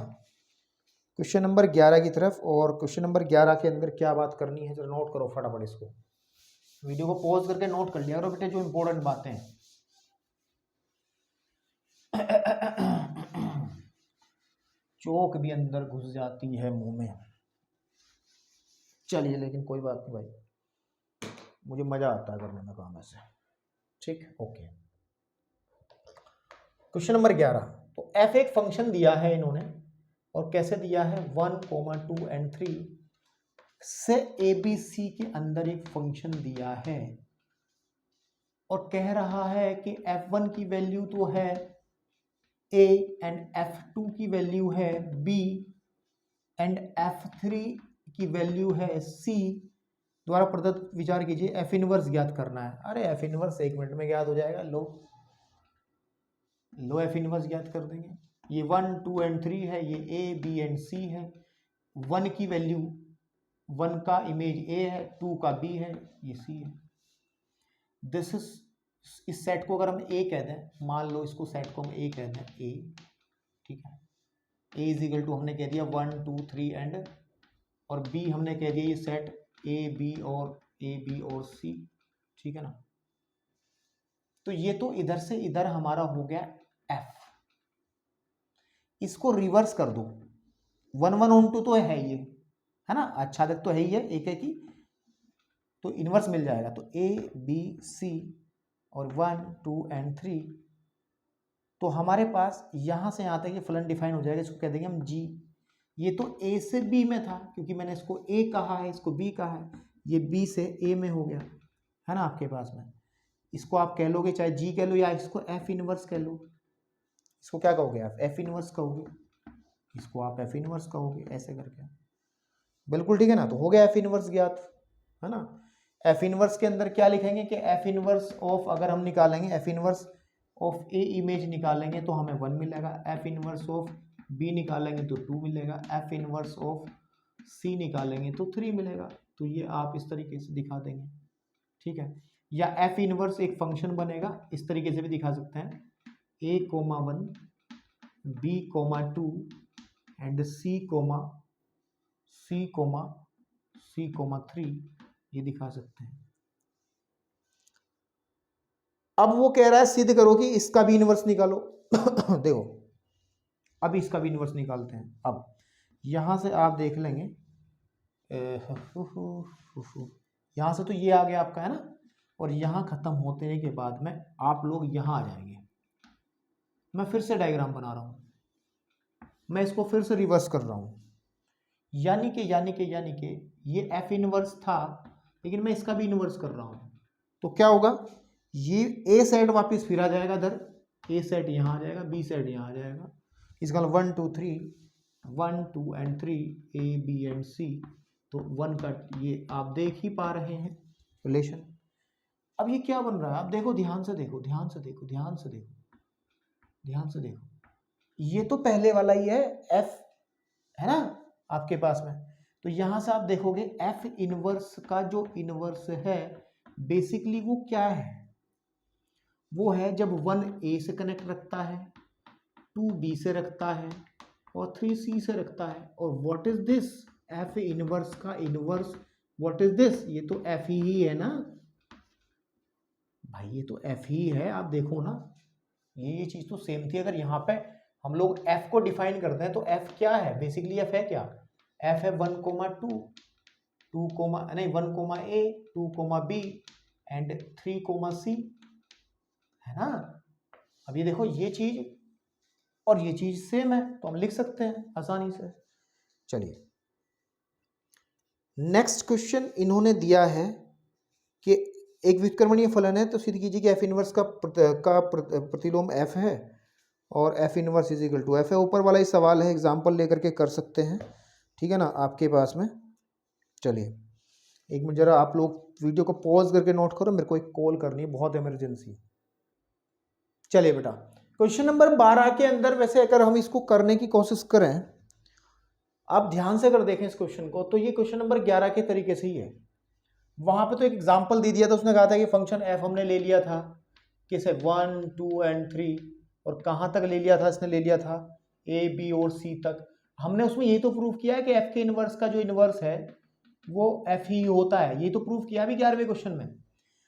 क्वेश्चन नंबर 11 की तरफ। और क्वेश्चन नंबर 11 के अंदर क्या बात करनी है, जरा नोट करो फटाफट, इसको वीडियो को पॉज करके नोट कर लिया करो बेटे, जो इंपॉर्टेंट बातें हैं। चोक भी अंदर घुस जाती है मुंह में। चलिए, लेकिन कोई बात नहीं भाई, मुझे मजा आता है करने में काम ऐसे, ठीक, ओके। क्वेश्चन नंबर 11, तो f एक फंक्शन दिया है इन्होंने, और कैसे दिया है, 1, 2 एंड 3 से ABC के अंदर एक फंक्शन दिया है, और कह रहा है कि f1 की वैल्यू तो है A एंड f2 की वैल्यू है B एंड f3 की वैल्यू है C। द्वारा प्रदत्त विचार कीजिए, f इनवर्स ज्ञात करना है। अरे f इनवर्स 1 मिनट में ज्ञात हो जाएगा, लो f इनवर्स ज्ञात कर देंगे। ये 1, 2 एंड 3 है, ये A, B एंड C है। 1 की वैल्यू 1 का इमेज ए है, 2 का बी है, ये सी है। दिस इज, इस सेट को अगर हम ए कह दें, मान लो इसको सेट को हम ए कह दें, ए, ठीक है, ए इज इक्वल टू हमने कह दिया 1 2 3 एंड, और बी हमने कह दिया ये सेट ए बी और सी, ठीक है ना। तो ये तो इधर से इधर हमारा हो गया एफ। इसको रिवर्स कर दो, 1 1 1 2 तो है ये, है ना, अच्छा तक तो है ही है, एक एक ही, तो इनवर्स मिल जाएगा। तो ए बी सी और 1 2 एंड 3, तो हमारे पास यहां से यहां तक ये फलन डिफाइन हो जाएगा, इसको कह देंगे हम जी। ये तो ए से बी में था क्योंकि मैंने इसको ए कहा है, इसको बी कहा है, ये बी से ए में हो गया, है ना आपके पास में। इसको आप कह लोगे चाहे जी कह लो या इसको एफ इनवर्स कह लो। इसको क्या कहोगे आप? एफ इनवर्स कहोगे, इसको आप एफ इनवर्स कहोगे, ऐसे करके, बिल्कुल ठीक है ना। तो हो गया एफ इनवर्स ज्ञात, है ना। एफ इनवर्स के अंदर क्या लिखेंगे कि एफ इनवर्स ऑफ, अगर हम निकालेंगे F inverse of A image निकालेंगे तो हमें 1 मिलेगा, एफ इनवर्स ऑफ बी निकालेंगे तो 2 मिलेगा, एफ इनवर्स ऑफ सी निकालेंगे तो 3 मिलेगा। तो ये आप इस तरीके से दिखा देंगे, ठीक है। या एफ इनवर्स एक फंक्शन बनेगा, इस तरीके से भी दिखा सकते हैं, a, 1 b, 2 and c, c, 3, ये दिखा सकते हैं। अब वो कह रहा है सिद्ध करो कि इसका भी इनवर्स निकालो। देखो अब इसका भी इनवर्स निकालते हैं। अब यहां से आप देख लेंगे, यहां से तो ये आ गया आपका, है ना, और यहां खत्म होने के बाद में आप लोग यहां आ जाएंगे। मैं फिर से डायग्राम बना रहा हूं, मैं इसको फिर से रिवर्स कर रहा हूं, यानी कि ये एफ इनवर्स था, लेकिन मैं इसका भी इनवर्स कर रहा हूं। तो क्या होगा, ये ए सेट वापस फिर आ जाएगा इधर, ए सेट यहां आ जाएगा, बी सेट यहां आ जाएगा। इसका 1 2 3, 1 2 एंड 3, ए बी एंड सी। तो 1 का ये आप देख ही पा रहे हैं रिलेशन। अब ये क्या बन रहा है, आप देखो, ध्यान से देखो, ये तो पहले वाला ही है, एफ, है ना आपके पास में। तो यहां से आप देखोगे एफ इनवर्स का जो इनवर्स है बेसिकली वो क्या है, वो है जब 1 ए से कनेक्ट रखता है, 2 बी से रखता है और 3 सी से रखता है। और what is this, F inverse का इनवर्स, व्हाट इज दिस, ये तो एफ ही है ना भाई, ये तो एफ ही है। आप देखो ना, ये चीज तो सेम थी। अगर यहाँ पे हम लोग एफ को डिफाइन करते हैं तो एफ क्या है, बेसिकली एफ है क्या, एफ है 1 2 नहीं 1 ए, 2 बी एंड 3 सी, है ना। अब ये देखो, ये चीज और ये चीज सेम है, तो हम लिख सकते हैं आसानी से। चलिए नेक्स्ट क्वेश्चन इन्होंने दिया है कि एक व्युत्क्रमणीय फलन है, तो सिद्ध कीजिए कि एफ इनवर्स का प्रतिलोम एफ है और f inverse is equal to f है। ऊपर वाला ही सवाल है, एग्जाम्पल लेकर के कर सकते हैं, ठीक है ना आपके पास में। चलिए एक मिनट जरा आप लोग वीडियो को पॉज करके नोट करो, मेरे को एक कॉल करनी है, बहुत इमरजेंसी। चलिए बेटा, क्वेश्चन नंबर 12 के अंदर वैसे अगर हम इसको करने की कोशिश करें, आप ध्यान से अगर देखें इस क्वेश्चन को, तो ये क्वेश्चन नंबर 11 के तरीके से ही है। वहां पे तो एक एग्जाम्पल दे दिया था, उसने कहा था कि फंक्शन एफ हमने ले लिया था किसे 1 2 एंड 3, और कहाँ तक ले लिया था, इसने ले लिया था ए बी और सी तक। हमने उसमें ये तो प्रूव किया है कि एफ के इनवर्स का जो इनवर्स है वो एफ ही होता है, ये तो प्रूव किया भी 11वें क्वेश्चन में।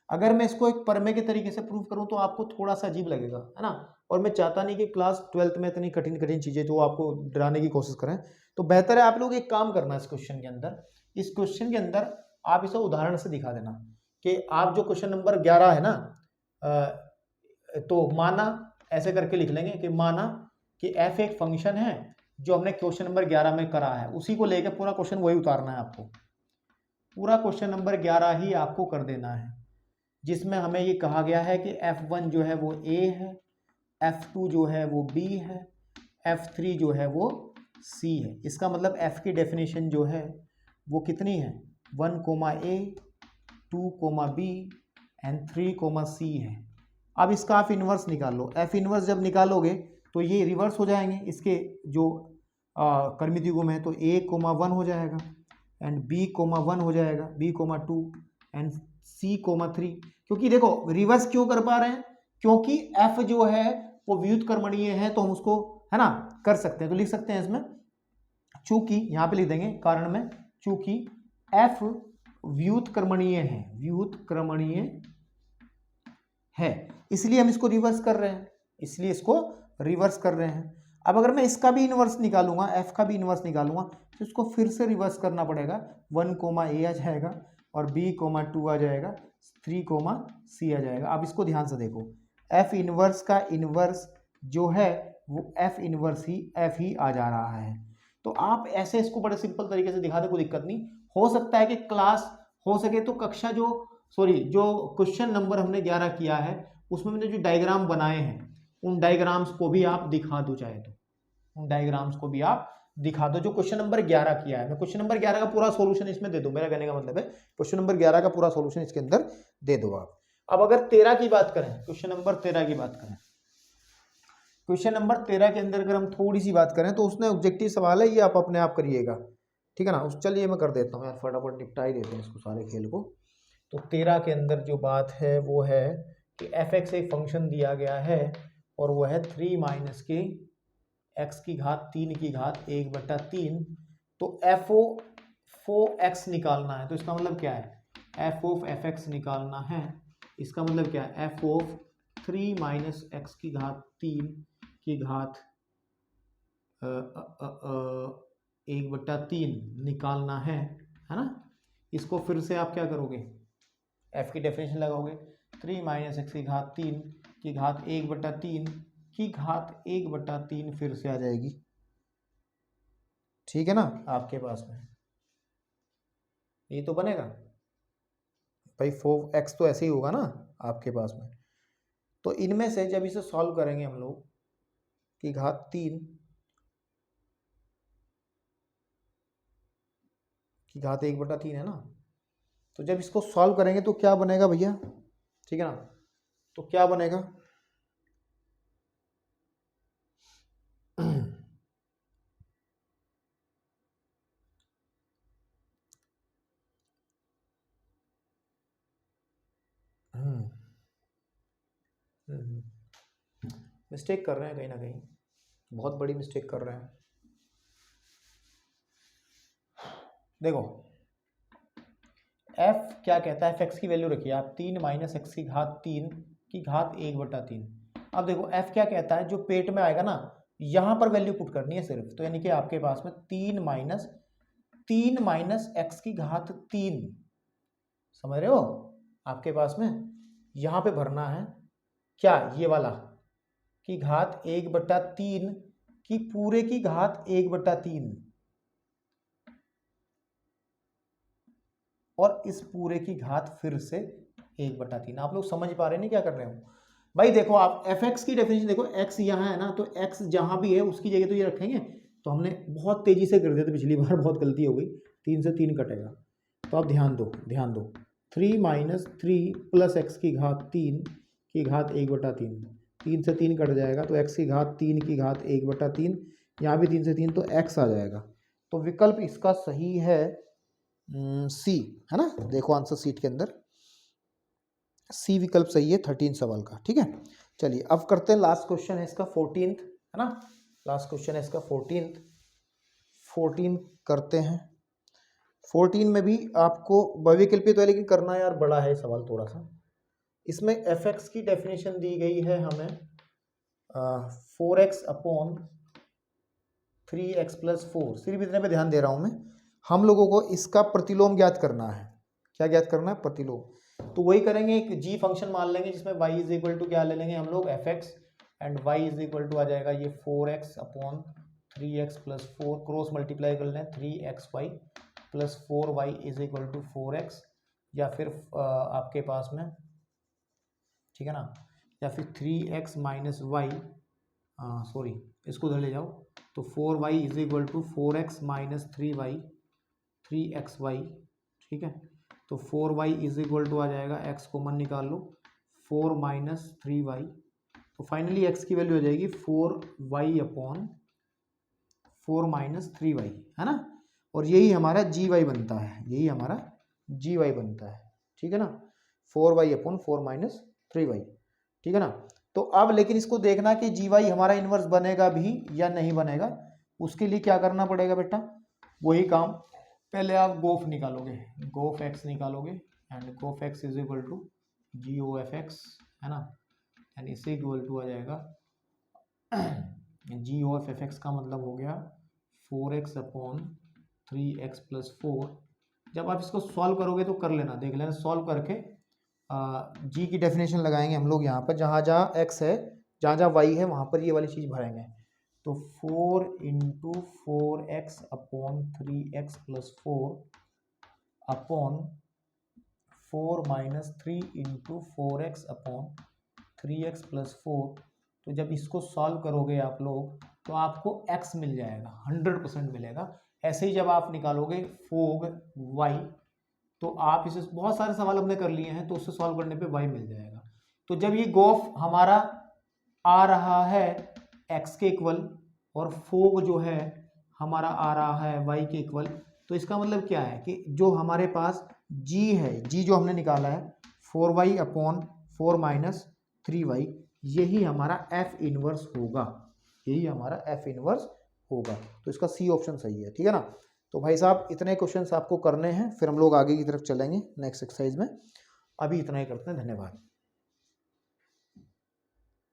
अगर मैं इसको एक परमे के तरीके से प्रूव करूं तो आपको थोड़ा सा अजीब लगेगा, है ना। और मैं चाहता नहीं कि क्लास 12th में इतनी कठिन चीजें जो आपको डराने की कोशिश करें, तो बेहतर है आप लोग एक काम करना इस क्वेश्चन के अंदर, इस क्वेश्चन के अंदर आप इसे उदाहरण से दिखा देना कि आप जो क्वेश्चन नंबर 11 है ना, तो माना ऐसे करके लिख लेंगे कि माना कि एफ एक फंक्शन है जो हमने क्वेश्चन नंबर 11 में करा है, उसी को लेकर पूरा क्वेश्चन वही उतारना है आपको, पूरा क्वेश्चन नंबर 11 ही आपको कर देना है, जिसमें हमें ये कहा गया है कि f1 जो है वो a है, f2 जो है वो b है, f3 जो है वो c है। इसका मतलब f की डेफिनेशन जो है वो कितनी है, 1 a, 2 b एंड 3 c है। अब इसका आप इन्वर्स निकाल लो। एफ इन्वर्स जब निकालोगे तो ये रिवर्स हो जाएंगे, इसके जो कर्मित युग्म है, तो a 1 हो जाएगा, एंड बी कोमा 1 हो जाएगा, b comma 2 and c comma 3। क्योंकि देखो रिवर्स क्यों कर पा रहे हैं, क्योंकि एफ जो है वो व्युत्क्रमणीय है, तो हम उसको है ना कर सकते हैं। तो लिख सकते हैं इसमें, चूंकि यहां पे लिख देंगे कारण में, चूंकि एफ व्युत्क्रमणीय है, व्युत्क्रमणीय है, इसलिए हम इसको रिवर्स कर रहे हैं, इसलिए इसको रिवर्स कर रहे हैं। अब अगर मैं इसका भी इनवर्स निकालूंगा, एफ का भी इनवर्स निकालूंगा, तो इसको फिर से रिवर्स करना पड़ेगा। 1 कोमा ए आ जाएगा और बी कोमा 2 आ जाएगा, 3 कोमा सी आ जाएगा। अब इसको ध्यान से देखो, एफ इनवर्स का इनवर्स जो है वो एफ इनवर्स ही एफ ही आ जा रहा है। तो आप ऐसे इसको बड़े सिंपल तरीके से दिखा दे, कोई दिक्कत नहीं। हो सकता है कि क्लास हो सके तो कक्षा जो क्वेश्चन नंबर हमने 11 किया है उसमें मैंने जो डायग्राम बनाए हैं उन डायग्राम्स को भी आप दिखा दो, चाहे तो उन डायग्राम्स को भी आप दिखा दो जो क्वेश्चन नंबर 11 किया है। मैं क्वेश्चन नंबर 11 का पूरा सॉल्यूशन इसमें दे दूं, मेरा कहने का मतलब है क्वेश्चन नंबर 11 का पूरा सॉल्यूशन इसके अंदर दे दो आप। अब अगर 13 की बात करें, क्वेश्चन नंबर 13 की बात करें, क्वेश्चन नंबर 13 के अंदर अगर हम थोड़ी सी बात करें तो उसमें ऑब्जेक्टिव सवाल है, ये आप अपने आप करिएगा, ठीक है ना। चलिए मैं कर देता हूँ यार, फटाफट निपटा ही देते हैं इसको सारे खेल को। तो 13 के अंदर जो बात है वो है कि एफ एक्स एक फंक्शन दिया गया है और वो है 3 माइनस के एक्स की घात 3 की घात 1/3। तो एफ ओ एक्स निकालना है, तो इसका मतलब क्या है, एफ ऑफ एफ एक्स निकालना है। इसका मतलब क्या है, एफ ऑफ 3 माइनस एक्स की घात 3 की घात 1/3 निकालना है ना। इसको फिर से आप क्या करोगे, एफ की डेफिनेशन लगाओगे, 3 माइनस एक्स की घात 3 की घात 1/3 की घात 1/3 फिर से आ जाएगी, ठीक है ना आपके पास में। ये तो बनेगा भाई, 4x तो ऐसे ही होगा ना आपके पास में। तो इनमें से जब इसे सॉल्व करेंगे हम लोग, की घात 3 की घात 1/3 है ना, तो जब इसको सॉल्व करेंगे तो क्या बनेगा भैया, ठीक है ना। तो क्या बनेगा, मिस्टेक कर रहे हैं कहीं ना कहीं, बहुत बड़ी मिस्टेक कर रहे हैं। देखो f क्या कहता है, f(x) की वैल्यू रखिए आप, 3 माइनस एक्स की घात 3 की घात 1/3। अब देखो f क्या कहता है, जो पेट में आएगा ना यहां पर वैल्यू पुट करनी है सिर्फ, तो यानी कि आपके पास में 3 माइनस एक्स की घात 3, समझ रहे हो, आपके पास में यहां पे भरना है क्या, ये वाला की घात 1/3 की पूरे की घात 1/3 और इस पूरे की घात फिर से 1/3। आप लोग समझ पा रहे हैं क्या कर रहे हो भाई। देखो आप f(x) की डेफिनेशन देखो, x यहाँ है ना, तो x जहां भी है उसकी जगह तो ये रखेंगे। तो हमने बहुत तेजी से कर दिया था पिछली बार, बहुत गलती हो गई, 3 से 3 कटेगा। तो आप ध्यान दो 3 माइनस 3 प्लस एक्स की घात 3 की घात 1/3, 3 से 3 कट जाएगा, तो x की घात 3 की घात 1/3, यहाँ भी 3 से 3 तो x आ जाएगा। तो विकल्प इसका सही है सी, है ना। देखो आंसर सीट के अंदर सी विकल्प सही है 13 सवाल का, ठीक है। चलिए अब करते हैं लास्ट क्वेश्चन है इसका 14th, है ना। लास्ट क्वेश्चन है इसका 14 करते हैं। 14 में भी आपको बहुविकल्पी तो है, लेकिन करना यार बड़ा है सवाल थोड़ा सा। इसमें f(x) की डेफिनेशन दी गई है हमें 4x अपॉन 3x प्लस 4। सिर्फ इतने पे ध्यान दे रहा हूं मैं। हम लोगों को इसका प्रतिलोम ज्ञात करना है। क्या ज्ञात करना है, प्रतिलोम। तो वही करेंगे, एक g फंक्शन मान लेंगे जिसमें y इज इक्वल टू क्या ले लेंगे हम लोग, fx, and y is equal to आ जाएगा ये 4x upon 3x plus 4, cross multiply कर लें 3xy plus 4y is equal to 4x, या फिर आपके पास में, ठीक है ना, या फिर 3x माइनस वाई, सॉरी इसको उधर ले जाओ, तो 4y is equal to 4x minus 3xy, ठीक है। तो 4y इज इक्वल टू आ जाएगा, x कॉमन निकाल लो, 4 माइनस 3y, तो फाइनली x की वैल्यू हो जाएगी 4y अपॉन 4 माइनस 3y, है ना। और यही हमारा जी वाई बनता है, यही हमारा जी वाई बनता है, ठीक है ना, 4y/4 माइनस 3y, ठीक है ना। तो अब लेकिन इसको देखना कि जी वाई हमारा इन्वर्स बनेगा भी या नहीं बनेगा, उसके लिए क्या करना पड़ेगा बेटा, वही काम, पहले आप गोफ निकालोगे, गोफ एक्स निकालोगे, एंड गोफ x is equal to ji O F x, है ना, एंड इससे इक्वल टू आ जाएगा जी ओ एफ एक्स का मतलब हो गया 4x/3x+4। जब आप इसको सॉल्व करोगे तो कर लेना, देख लेना सॉल्व करके जी की डेफिनेशन लगाएंगे हम लोग यहाँ पर, जहाँ जहाँ एक्स है, जहाँ जहाँ वाई है, वहाँ पर ये वाली चीज़ भरेंगे। तो 4 × 4x/3x+4 अपॉन 4 - 3 × 4x/3x+4। तो जब इसको सॉल्व करोगे आप लोग तो आपको x मिल जाएगा, 100% मिलेगा। ऐसे ही जब आप निकालोगे फोग y, तो आप इसे, बहुत सारे सवाल हमने कर लिए हैं तो उससे सॉल्व करने पे y मिल जाएगा। तो जब ये गोफ हमारा आ रहा है x के इक्वल और फोग जो है हमारा आ रहा है y के इक्वल, तो इसका मतलब क्या है कि जो हमारे पास g है, g जो हमने निकाला है 4y/4 माइनस 3y, यही हमारा f इनवर्स होगा, यही हमारा f इनवर्स होगा। तो इसका सी ऑप्शन सही है, ठीक है ना। तो भाई साहब इतने क्वेश्चंस आपको करने हैं, फिर हम लोग आगे की तरफ चलेंगे नेक्स्ट एक्सरसाइज में। अभी इतना ही करते हैं, धन्यवाद।